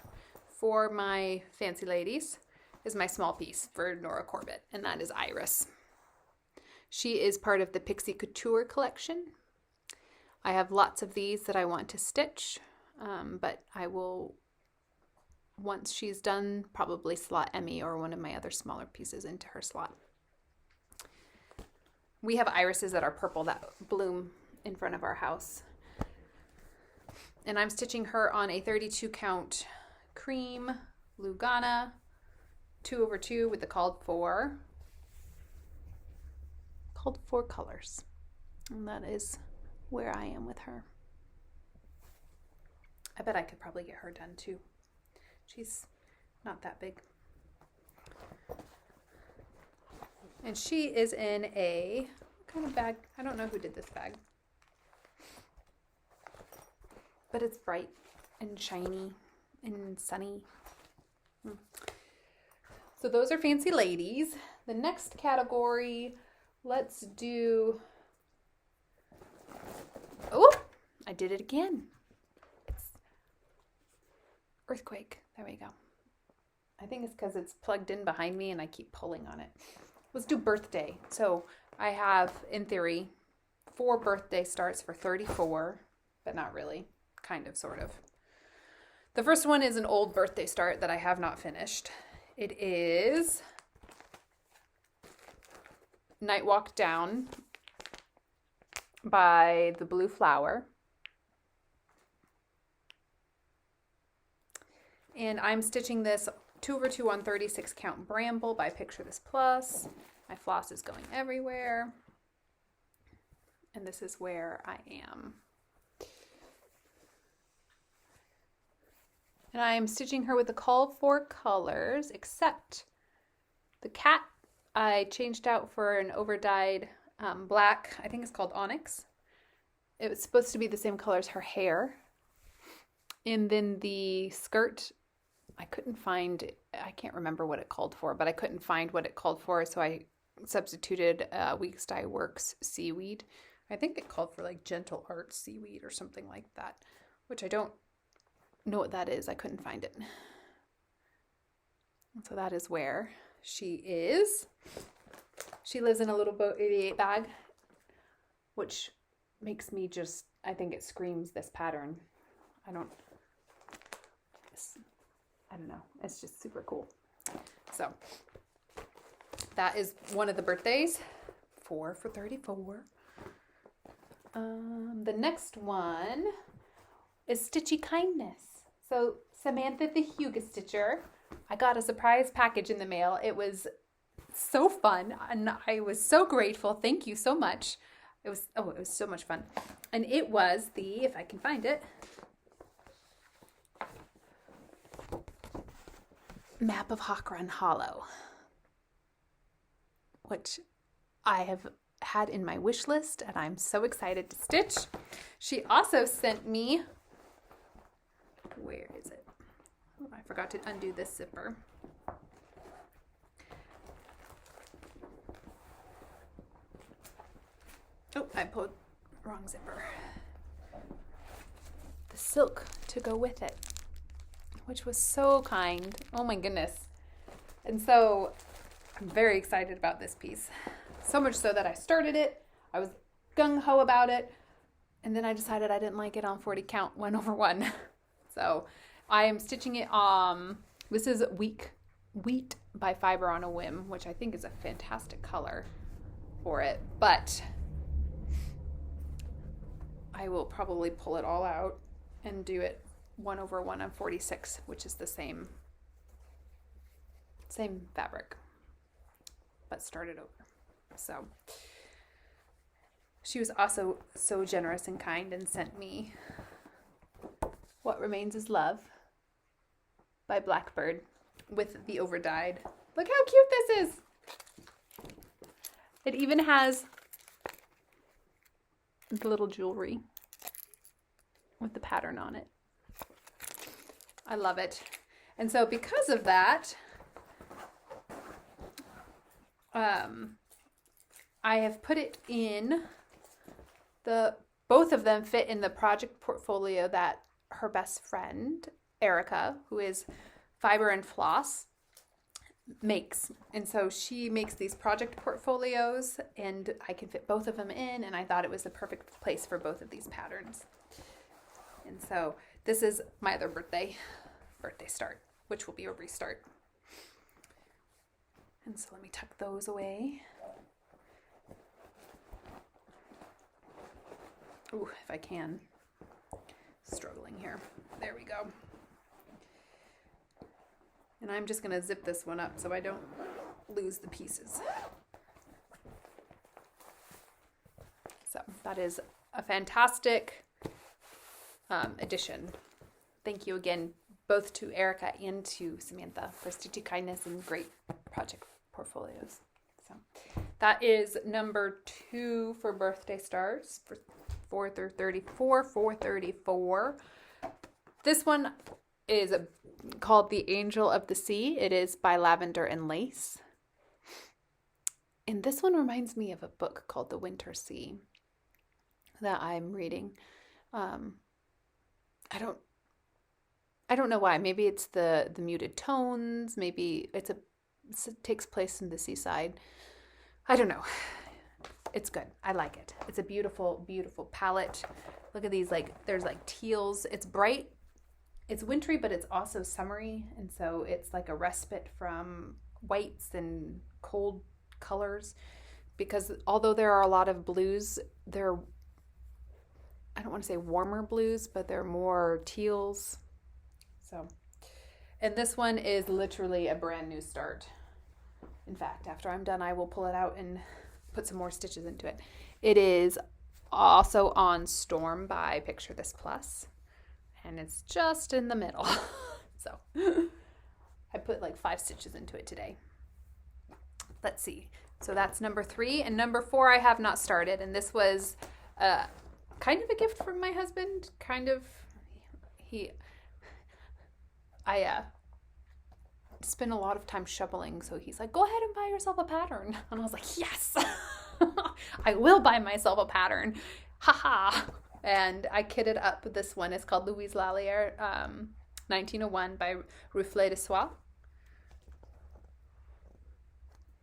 for my fancy ladies, is my small piece for Nora Corbett, and that is Iris. She is part of the Pixie Couture collection. I have lots of these that I want to stitch, but I will once she's done, probably slot Emmy or one of my other smaller pieces into her slot. We have irises that are purple that bloom in front of our house. And I'm stitching her on a 32 count cream Lugana 2/2 with the called for colors. And that is where I am with her. I bet I could probably get her done too. She's not that big. And she is in a, what kind of bag? I don't know who did this bag. But it's bright and shiny and sunny. So those are Fancy Ladies. The next category, let's do, oh, I did it again. It's Earthquake. There we go. I think it's because it's plugged in behind me and I keep pulling on it. Let's do birthday. So I have, in theory, 4 birthday starts for 34, but not really. Kind of, sort of. The first one is an old birthday start that I have not finished. It is Night Walk Down by the Blue Flower. And I'm stitching this 2/2 on 36 count Bramble by Picture This Plus. My floss is going everywhere. And this is where I am. And I'm stitching her with the called for colors, except the cat I changed out for an overdyed black, I think it's called Onyx. It was supposed to be the same color as her hair. And then the skirt, I couldn't find, I can't remember what it called for, but I couldn't find what it called for, so I substituted Weeks Dye Works seaweed. I think it called for like Gentle Art seaweed or something like that, which I don't know what that is. I couldn't find it. So that is where she is. She lives in a little boat 88 bag, which makes me just, I think it screams this pattern. I don't know. It's just super cool. So that is one of the birthdays. 4 for 34. The next one is Stitchy Kindness. So Samantha the Huga Stitcher, I got a surprise package in the mail. It was so fun and I was so grateful. Thank you so much. It was so much fun. And it was the, if I can find it, Map of Hawk Run Hollow, which I have had in my wish list and I'm so excited to stitch. She also sent me, where is it? Oh, I forgot to undo this zipper. Oh, I pulled wrong zipper. The silk to go with it, which was so kind. Oh my goodness. And so I'm very excited about this piece. So much so that I started it. I was gung-ho about it. And then I decided I didn't like it on 40 count 1/1. So I am stitching it. This is Wheat by Fiber on a Whim, which I think is a fantastic color for it. But I will probably pull it all out and do it 1/1 on 46, which is the same fabric, but start it over. So she was also so generous and kind and sent me What Remains Is Love by Blackbird with the overdyed. Look how cute this is. It even has the little jewelry with the pattern on it. I love it. And so because of that, I have put it in both of them fit in the project portfolio that her best friend, Erica, who is Fiber and Floss, makes. And so she makes these project portfolios and I can fit both of them in, and I thought it was the perfect place for both of these patterns. And so this is my other birthday start. which will be a restart. And so let me tuck those away. Ooh, if I can. Struggling here. There we go. And I'm just going to zip this one up so I don't lose the pieces. So that is a fantastic addition. Thank you again, both to Erica and to Samantha for Stitchy kindness and great project portfolios. So that is number 2 for birthday stars for 434. This one is called The Angel of the Sea. It is by Lavender and Lace. And this one reminds me of a book called The Winter Sea that I'm reading. I don't know why. Maybe it's the muted tones. Maybe it takes place in the seaside. I don't know. It's good. I like it. It's a beautiful, beautiful palette. Look at these, there's teals. It's bright. It's wintry, but it's also summery. And so it's like a respite from whites and cold colors. Because although there are a lot of blues, I don't want to say warmer blues, but they're more teals. So, and this one is literally a brand new start. In fact, after I'm done, I will pull it out and put some more stitches into it. It is also on Storm by Picture This Plus, and it's just in the middle. So I put 5 stitches into it today. Let's see. So that's number 3, and number 4 I have not started, and this was kind of a gift from my husband. I spend a lot of time shoveling, so he's like, go ahead and buy yourself a pattern. And I was like, yes, I will buy myself a pattern. Haha. And I kitted up this one. It's called Louise Lallier, 1901 by Reflet de Soie.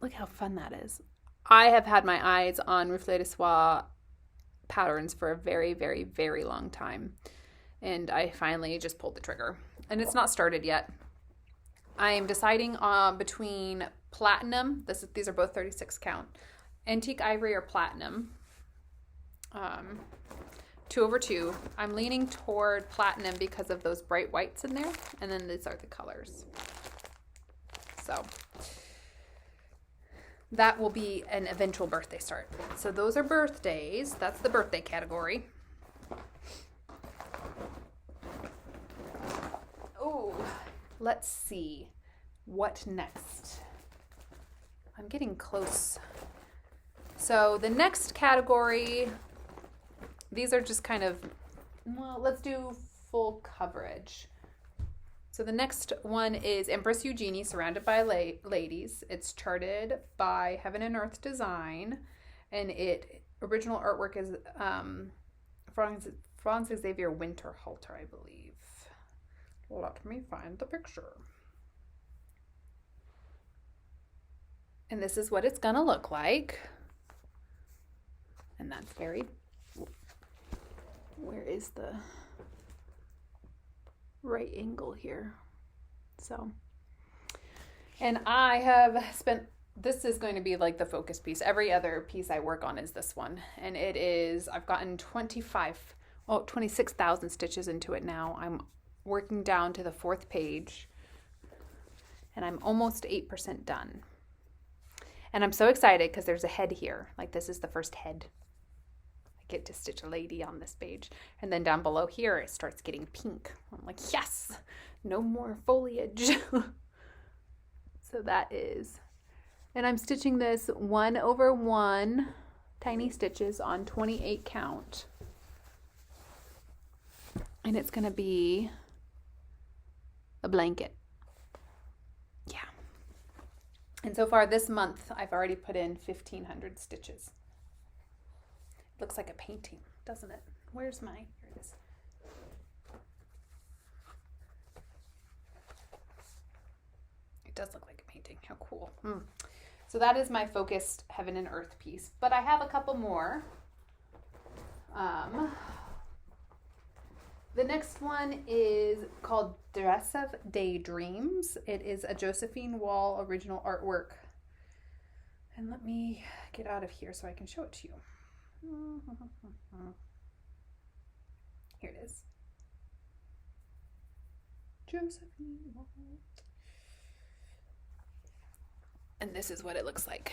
Look how fun that is. I have had my eyes on Reflet de Soie patterns for a very, very, very long time. And I finally just pulled the trigger. And it's not started yet. I am deciding between platinum. These are both 36 count. Antique ivory or platinum. 2/2. I'm leaning toward platinum because of those bright whites in there. And then these are the colors. So that will be an eventual birthday start. So those are birthdays. That's the birthday category. Oh, let's see. What next? I'm getting close. So the next category, these are just kind of, let's do full coverage. So the next one is Empress Eugenie, Surrounded by Ladies. It's charted by Heaven and Earth Design, and original artwork is Franz Xavier Winterhalter, I believe. Let me find the picture. And this is what it's gonna look like. And that's where is the right angle here? So, and I have spent, this is going to be the focus piece. Every other piece I work on is this one. And it is, I've gotten 26,000 stitches into it now. I'm working down to the 4th page, and I'm almost 8% done. And I'm so excited because there's a head here. This is the first head. I get to stitch a lady on this page. And then down below here, it starts getting pink. I'm like, yes, no more foliage. So that is, and I'm stitching this 1/1 tiny stitches on 28 count. And it's going to be a blanket. Yeah. And so far this month, I've already put in 1,500 stitches. It looks like a painting, doesn't it? Where's my, here it is. It does look like a painting. How cool. So that is my focused Heaven and Earth piece. But I have a couple more. The next one is called Dress of Daydreams. It is a Josephine Wall original artwork. And let me get out of here so I can show it to you. Here it is. Josephine Wall. And this is what it looks like.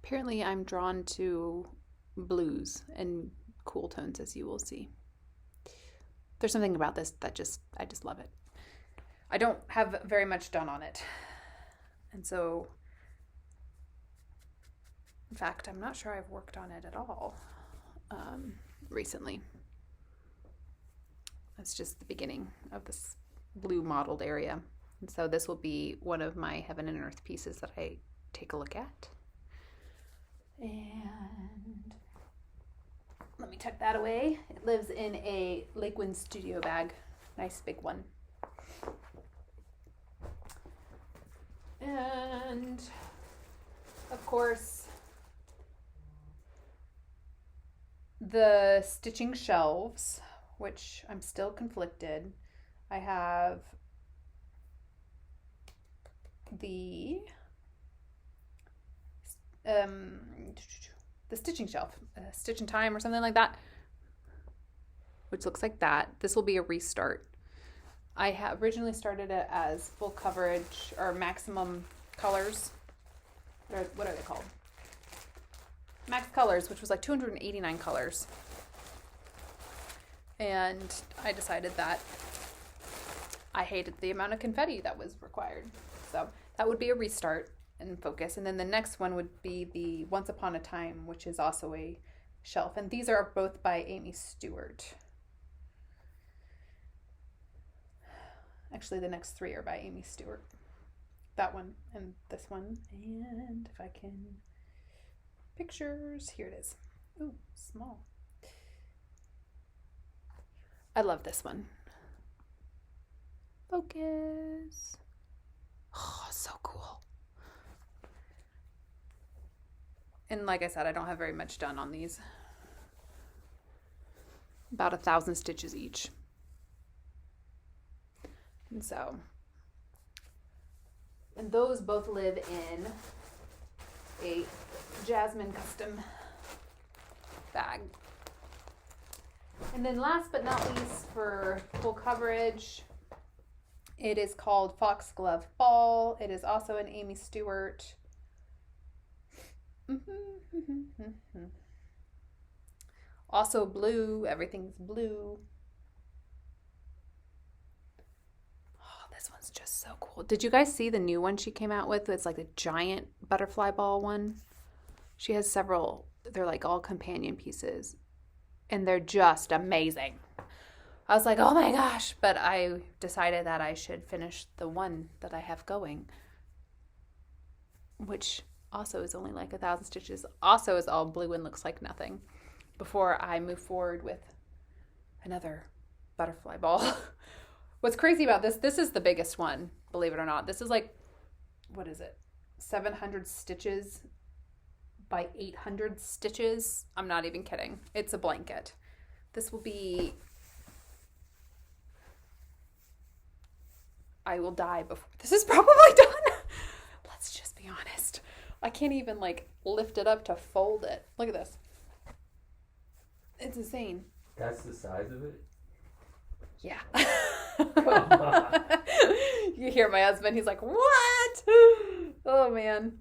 Apparently I'm drawn to blues and cool tones, as you will see. There's something about this that I just love it. I don't have very much done on it. And so, in fact, I'm not sure I've worked on it at all recently. It's just the beginning of this blue modeled area. And so this will be one of my Heaven and Earth pieces that I take a look at. And let me tuck that away. It lives in a Lakewind Studio bag. Nice big one. And of course, the stitching shelves, which I'm still conflicted. I have the stitching shelf, Stitch in Time or something like that, which looks like that. This will be a restart. I have originally started it as full coverage or maximum colors. What are they called? Max colors, which was like 289 colors. And I decided that I hated the amount of confetti that was required. So that would be a restart and focus. And then the next one would be the Once Upon a Time, which is also a shelf. And these are both by Amy Stewart. Actually, the next three are by Amy Stewart. That one and this one. And if I can... Pictures. Here it is. Ooh, small. I love this one. Focus. Oh, so cool. And like I said, I don't have very much done on these. About 1,000 stitches each. And so, and those both live in a Jasmine custom bag. And then last but not least, for full coverage, it is called Foxglove Ball. It is also an Amy Stewart. Also blue. Everything's blue. This one's just so cool. Did you guys see the new one she came out with? It's like a giant butterfly ball one. She has several. They're like all companion pieces. And they're just amazing. I was like, oh my gosh. But I decided that I should finish the one that I have going. Which also is only like 1,000 stitches. Also is all blue and looks like nothing. Before I move forward with another butterfly ball. What's crazy about this is the biggest one, believe it or not. This is like, what is it? 700 stitches by 800 stitches. I'm not even kidding. It's a blanket. This will be, I will die before this is probably done. Let's just be honest. I can't even like lift it up to fold it. Look at this. It's insane. That's the size of it? Yeah. Come on. You hear my husband, he's like, what? Oh man.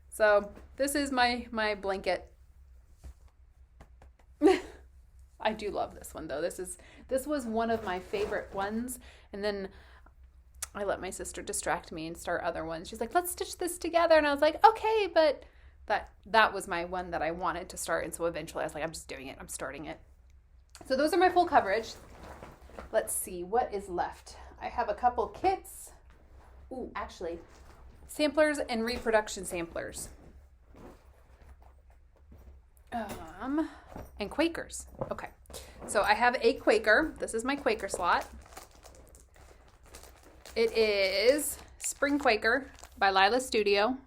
So this is my blanket. I do love this one though. This was one of my favorite ones. And then I let my sister distract me and start other ones. She's like, let's stitch this together. And I was like, okay, but that was my one that I wanted to start. And so eventually I was like, I'm just doing it. I'm starting it. So those are my full coverage. Let's see what is left. I have a couple kits. Ooh, actually, samplers and reproduction samplers. And Quakers. Okay, so I have a Quaker. This is my Quaker slot. It is Spring Quaker by Lila Studio.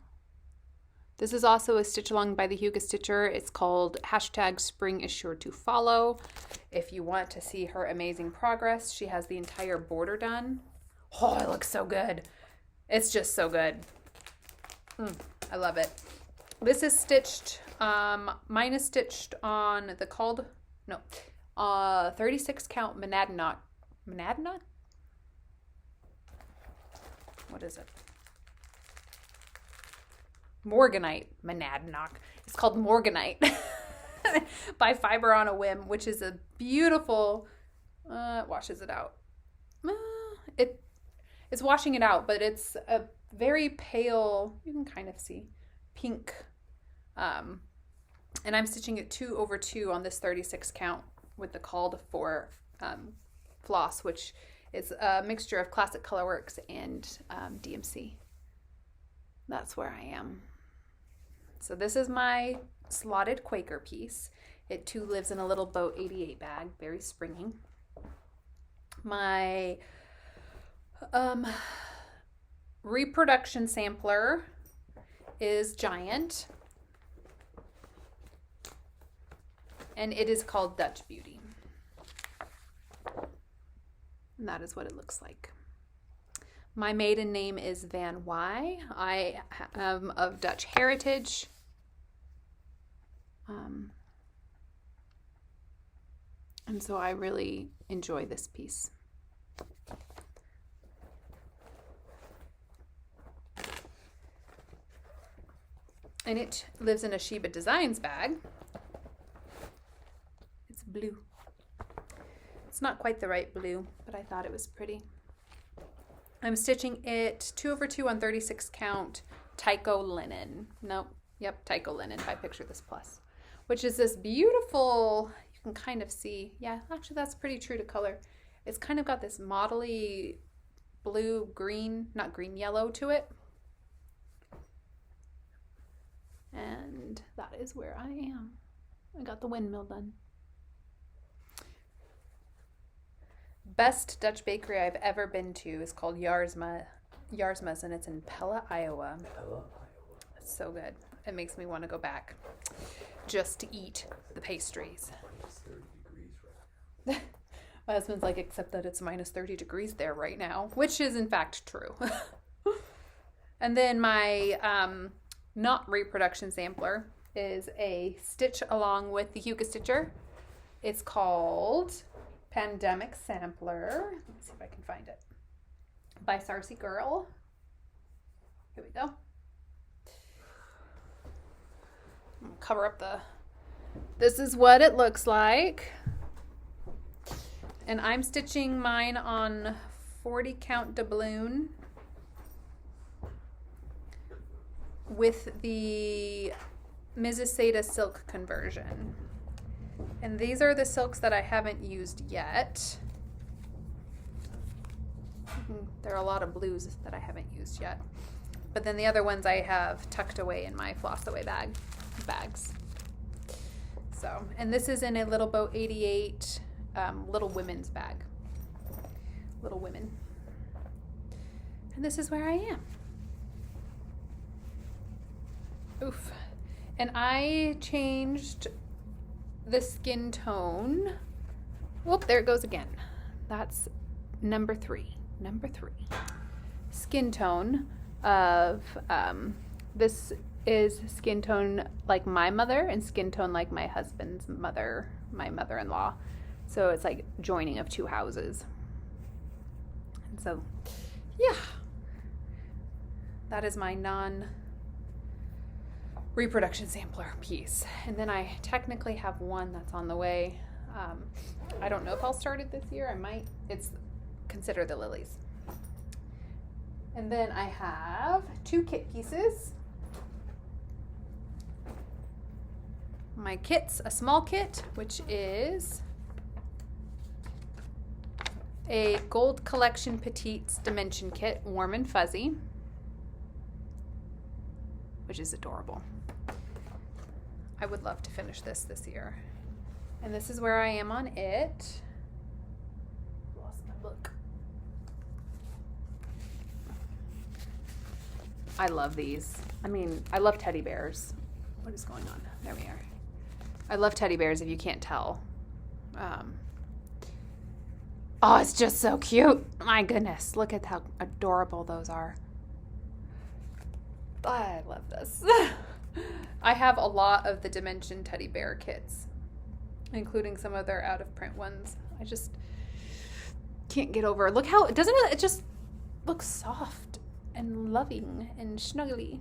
This is also a stitch along by the Huga Stitcher. It's called #Spring is sure to follow. If you want to see her amazing progress, she has the entire border done. Oh, it looks so good. It's just so good. I love it. This is stitched, mine is stitched on the 36 count Monadnock. Monadnock? What is it? Morganite. Monadnock. It's called Morganite by Fiber on a Whim, which is a beautiful, washes it out. It's washing it out, but it's a very pale, you can kind of see, pink. And I'm stitching it 2/2 on this 36 count with the called for floss, which is a mixture of Classic Colorworks and DMC. That's where I am. So this is my slotted Quaker piece. It too lives in a little boat 88 bag, very springy. My reproduction sampler is giant, and it is called Dutch Beauty. And that is what it looks like. My maiden name is Van Y. I am of Dutch heritage. And so I really enjoy this piece. And it lives in a Sheba Designs bag. It's blue. It's not quite the right blue, but I thought it was pretty. I'm stitching it 2/2 on 36 count Tycho linen. Tycho linen by Picture This Plus, which is this beautiful, you can kind of see, yeah, actually that's pretty true to color. It's kind of got this mottly blue, green, not green, yellow to it. And that is where I am. I got the windmill done. Best Dutch bakery I've ever been to is called Jarsma's, and it's in Pella, Iowa. It's so good. It makes me want to go back just to eat the pastries. My husband's like, except that it's -30 degrees there right now, which is in fact true. And then my not reproduction sampler is a stitch along with the Huga Stitcher. It's called Pandemic Sampler. Let me see if I can find it. By Sarcy Girl. Here we go. I'll cover up this is what it looks like. And I'm stitching mine on 40 count doubloon with the Mrs. Seda silk conversion. And these are the silks that I haven't used yet. There are a lot of blues that I haven't used yet. But then the other ones I have tucked away in my Flosstube bags. So, and this is in a Little Boat 88 Little Women's bag. Little Women. And this is where I am. Oof. And I changed the skin tone. Whoop, there it goes again. That's number 3. Number 3. Skin tone of, this is skin tone like my mother and skin tone like my husband's mother, my mother-in-law. So it's like joining of two houses. And so, yeah. That is my non-reproduction sampler piece. And then I technically have one that's on the way. I don't know if I'll start it this year. I might. It's Consider the Lilies. And then I have 2 kit pieces. My kit's a small kit, which is a Gold Collection Petites Dimension Kit, Warm and Fuzzy, which is adorable. I would love to finish this year. And this is where I am on it. Lost my book. I love these. I mean, I love teddy bears. What is going on? There we are. I love teddy bears, if you can't tell. Oh, it's just so cute. My goodness. Look at how adorable those are. I love this. I have a lot of the Dimension teddy bear kits, including some of their out-of-print ones. I just can't get over. Look how, doesn't it just looks soft and loving and snuggly.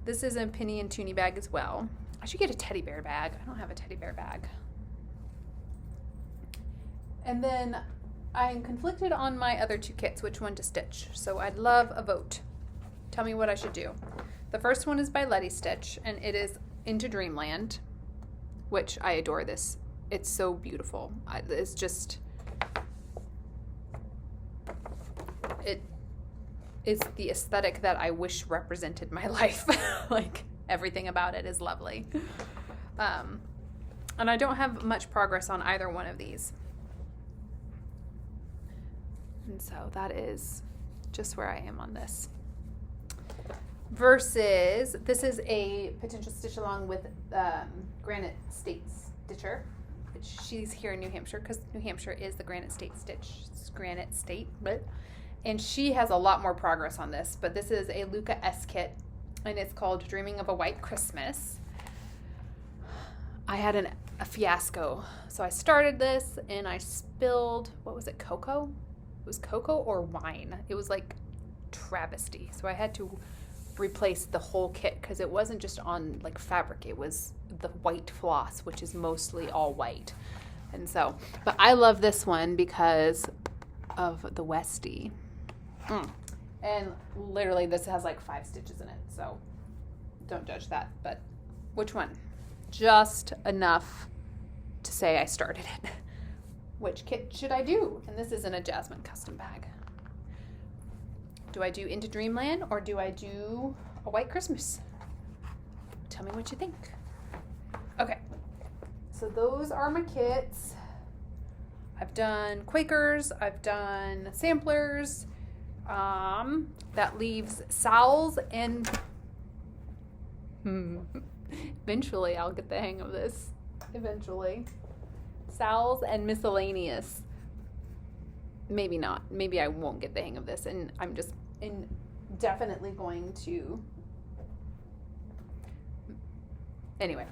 This is a Penny and Toonie bag as well. I should get a teddy bear bag. I don't have a teddy bear bag. And then I'm conflicted on my other two kits, which one to stitch. So I'd love a vote. Tell me what I should do. The first one is by Letty Stitch, and it is Into Dreamland, which I adore this. It's so beautiful. It's just, it is the aesthetic that I wish represented my life. Like, everything about it is lovely. And I don't have much progress on either one of these. And so that is just where I am on this. Versus, this is a potential stitch along with Granite State Stitcher, which she's here in New Hampshire, because New Hampshire is the Granite State Stitch. It's Granite State, and she has a lot more progress on this, but this is a Luca S kit, and it's called Dreaming of a White Christmas. I had a fiasco. So I started this, and I spilled, what was it, cocoa? It was cocoa or wine. It was like travesty. So I had to replace the whole kit because it wasn't just on like fabric. It was the white floss, which is mostly all white. And so, but I love this one because of the Westie. And literally this has like 5 stitches in it. So don't judge that. But which one? Just enough to say I started it. Which kit should I do? And this isn't a Jasmine custom bag. Do I do Into Dreamland or do I do a White Christmas? Tell me what you think. Okay, so those are my kits. I've done Quakers, I've done samplers. That leaves Sowls and eventually I'll get the hang of this. Eventually. Sowls and miscellaneous. Maybe not. Maybe I won't get the hang of this, and I'm just definitely going to. Anyway,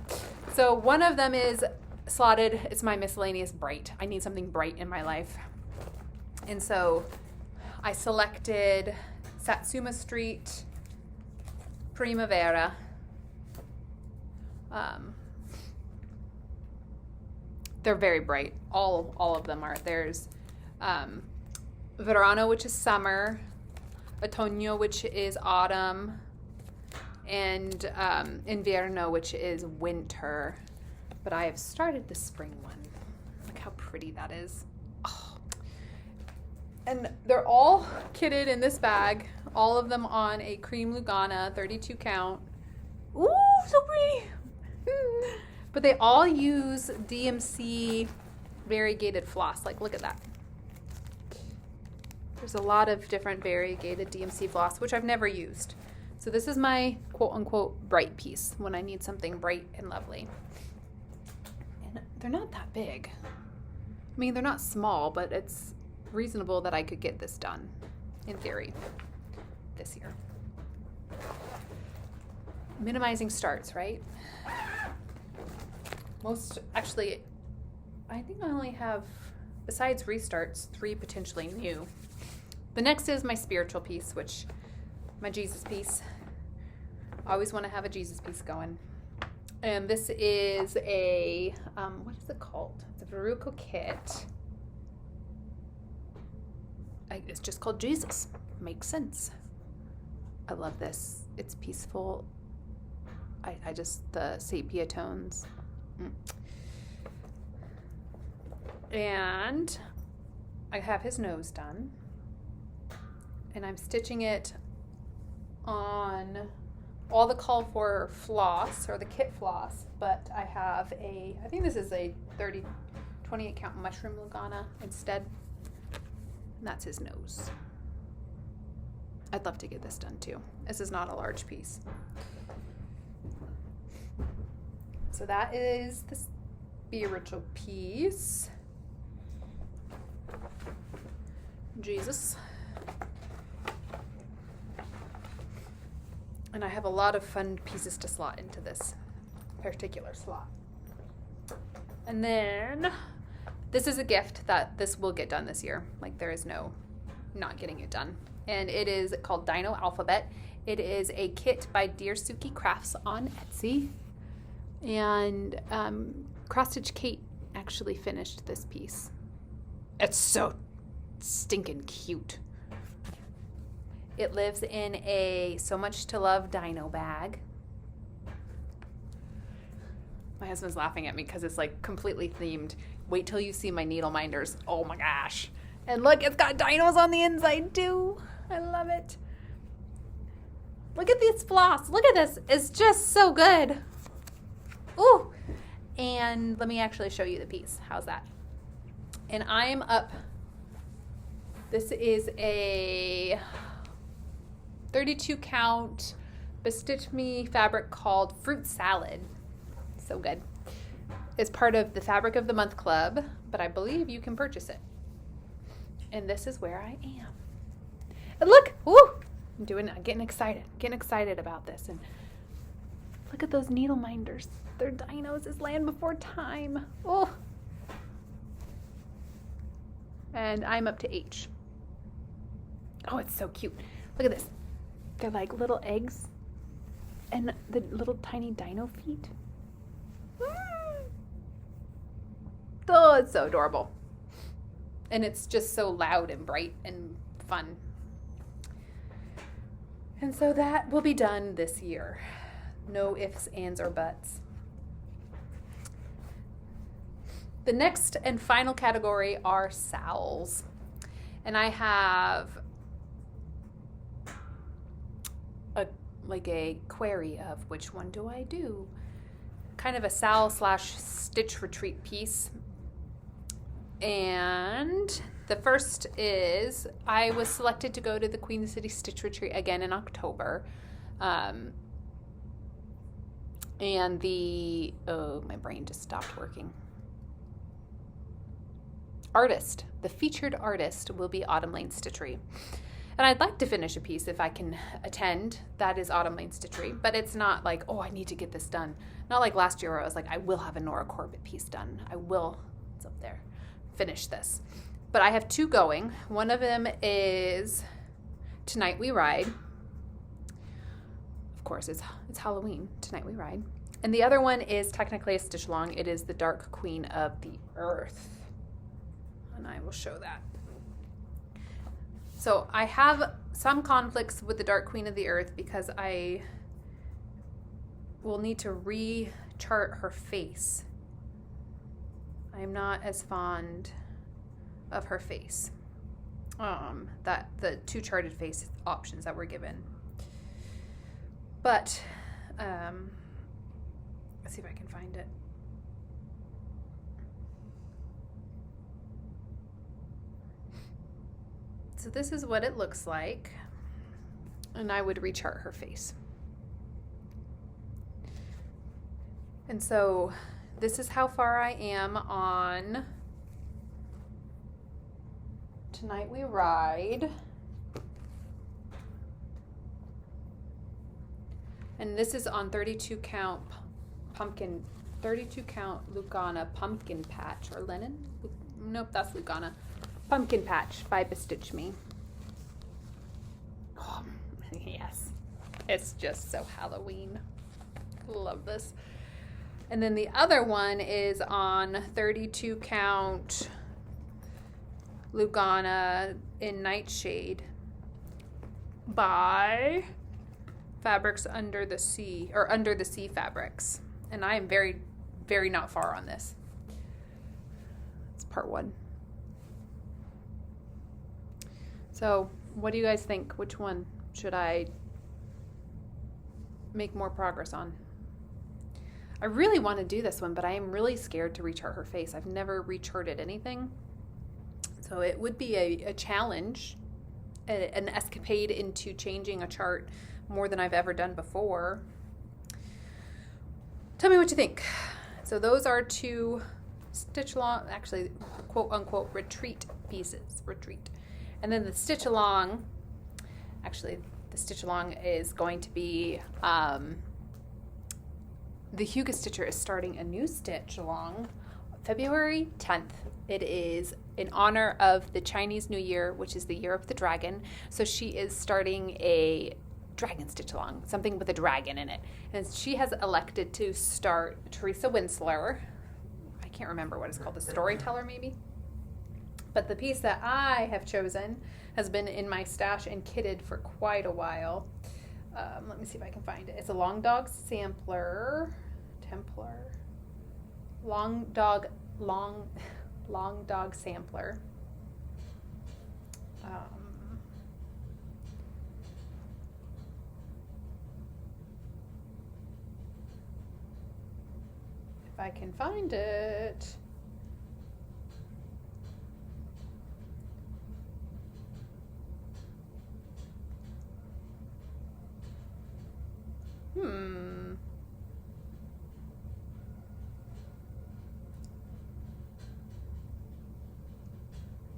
so one of them is slotted. It's my miscellaneous bright. I need something bright in my life, and so I selected Satsuma Street Primavera. They're very bright. All of them are. There's Verano, which is summer, Otoño, which is autumn, and Invierno, which is winter. But I have started the spring one. Look how pretty that is. Oh. And they're all kitted in this bag, all of them on a cream Lugana 32 count. Ooh, so pretty. But they all use DMC variegated floss. Like, look at that. There's a lot of different variegated DMC floss, which I've never used. So this is my quote-unquote bright piece when I need something bright and lovely. And they're not that big. I mean, they're not small, but it's reasonable that I could get this done, in theory, this year. Minimizing starts, right? Actually, I think I only have, besides restarts, 3 potentially new. The next is my spiritual piece, which, my Jesus piece. I always want to have a Jesus piece going. And this is a, what is it called? It's a Veruco kit. It's just called Jesus. Makes sense. I love this. It's peaceful. I just, the sepia tones. And I have his nose done. And I'm stitching it on all the call for floss, or the kit floss, but I have I think this is a 28 count mushroom Lugana instead. And that's his nose. I'd love to get this done too. This is not a large piece. So that is the spiritual piece. Jesus. And I have a lot of fun pieces to slot into this particular slot. And then this is a gift that this will get done this year. Like, there is no not getting it done. And it is called Dino Alphabet. It is a kit by Dear Suki Crafts on Etsy. And Cross Stitch Kate actually finished this piece. It's so stinking cute. It lives in a So Much to Love dino bag. My husband's laughing at me because it's like completely themed. Wait till you see my needle minders. Oh my gosh. And look, it's got dinos on the inside too. I love it. Look at this floss. Look at this. It's just so good. Ooh. And let me actually show you the piece. How's that? And I'm up. This is a 32 count Bestitch Me fabric called Fruit Salad. So good. It's part of the Fabric of the Month Club, but I believe you can purchase it. And this is where I am. And look, woo! I'm getting excited about this. And look at those needle minders. They're dinos. It's Land Before Time. Oh. And I'm up to H. Oh, it's so cute. Look at this. They're like little eggs and the little tiny dino feet. Oh, it's so adorable. And it's just so loud and bright and fun. And so that will be done this year. No ifs, ands, or buts. The next and final category are sowls. And I have a query of which one do I do? Kind of a sowl / stitch retreat piece. And the first is I was selected to go to the Queen City Stitch Retreat again in October. And my brain just stopped working. The featured artist will be Autumn Lane Stitchery. And I'd like to finish a piece if I can attend. That is Autumn Lane Stitchery. But it's not like, oh, I need to get this done. Not like last year where I was like, I will have a Nora Corbett piece done. I will, it's up there, finish this. But I have two going. One of them is Tonight We Ride. Of course, it's Halloween, Tonight We Ride. And the other one is technically a stitch along. It is the Dark Queen of the Earth. And I will show that. So I have some conflicts with the Dark Queen of the Earth because I will need to re-chart her face. I am not as fond of her face. That the two charted face options that were given. But let's see if I can find it. So this is what it looks like, and I would rechart her face. And so this is how far I am on Tonight We Ride. And this is on 32 count Lugana pumpkin patch or linen. Nope, that's Lugana. Pumpkin Patch by Bestitch Me. Oh, yes. It's just so Halloween. Love this. And then the other one is on 32 count Lugana in Nightshade by Fabrics Under the Sea, or Under the Sea Fabrics. And I am very, very not far on this. It's part 1. So, what do you guys think? Which one should I make more progress on? I really want to do this one, but I am really scared to rechart her face. I've never recharted anything. So it would be a challenge an escapade into changing a chart more than I've ever done before. Tell me what you think. So those are 2 stitch along, actually quote unquote retreat pieces, retreat. And then the stitch along, actually the stitch along is going to be, the Huga Stitcher is starting a new stitch along February 10th. It is in honor of the Chinese New Year, which is the year of the dragon. So she is starting a dragon stitch along, something with a dragon in it. And she has elected to start Teresa Winsler. I can't remember what it's called, the storyteller maybe. But the piece that I have chosen has been in my stash and kitted for quite a while. Let me see if I can find it. It's a long dog sampler, Templar, long dog sampler. If I can find it.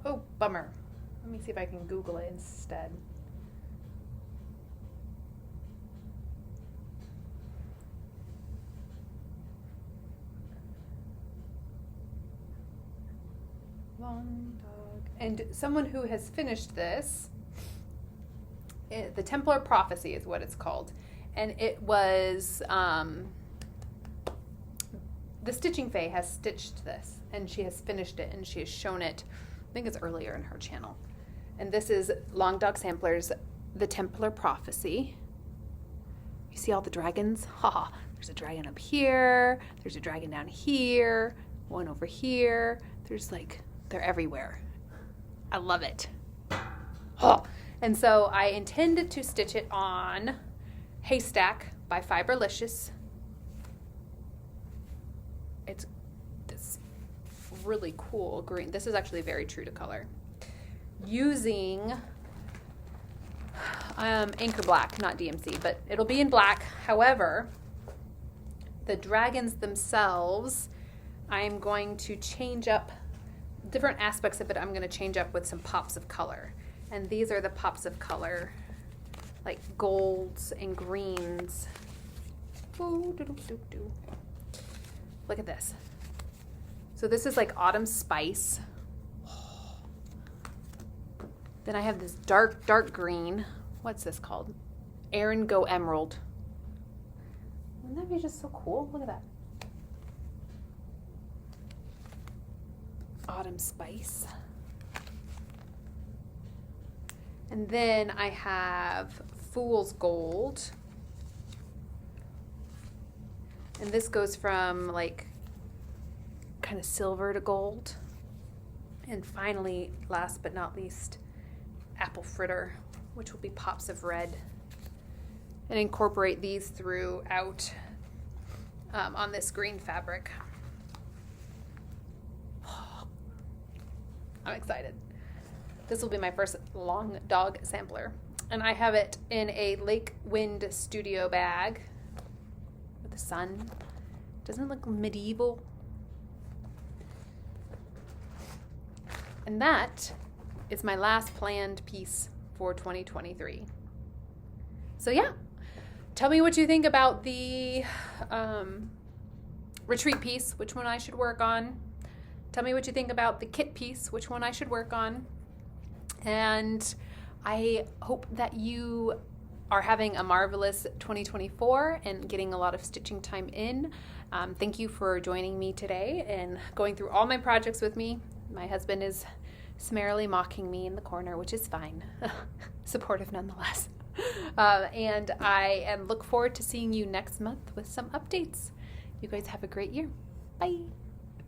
Oh, bummer. Let me see if I can Google it instead. Long dog. And someone who has finished this, the Templar Prophecy is what it's called. And it was, the Stitching Fae has stitched this, and she has finished it, and she has shown it, I think it's earlier in her channel. And this is Long Dog Sampler's The Templar Prophecy. You see all the dragons? Haha, there's a dragon up here, there's a dragon down here, one over here. There's like, they're everywhere. I love it. Oh. And so I intended to stitch it on Haystack by Fiberlicious. It's this really cool green. This is actually very true to color. Using Anchor Black, not DMC, but it'll be in black. However, the dragons themselves, I'm going to change up different aspects of it. I'm going to change up with some pops of color. And these are the pops of color, like golds and greens. Ooh, look at this. So this is like Autumn Spice. Then I have this dark green. What's this called? Erin Go Emerald. Wouldn't that be just so cool? Look at that. Autumn Spice. And then I have Fool's Gold. And this goes from like kind of silver to gold. And finally, last but not least, Apple Fritter, which will be pops of red. And incorporate these throughout on this green fabric. I'm excited. This will be my first Long Dog sampler. And I have it in a Lake Wind studio bag with the sun. Doesn't it look medieval? And that is my last planned piece for 2023. So yeah, tell me what you think about the retreat piece, which one I should work on. Tell me what you think about the kit piece, which one I should work on. And I hope that you are having a marvelous 2024 and getting a lot of stitching time in. Thank you for joining me today and going through all my projects with me. My husband is summarily mocking me in the corner, which is fine. Supportive nonetheless. And I look forward to seeing you next month with some updates. You guys have a great year. Bye.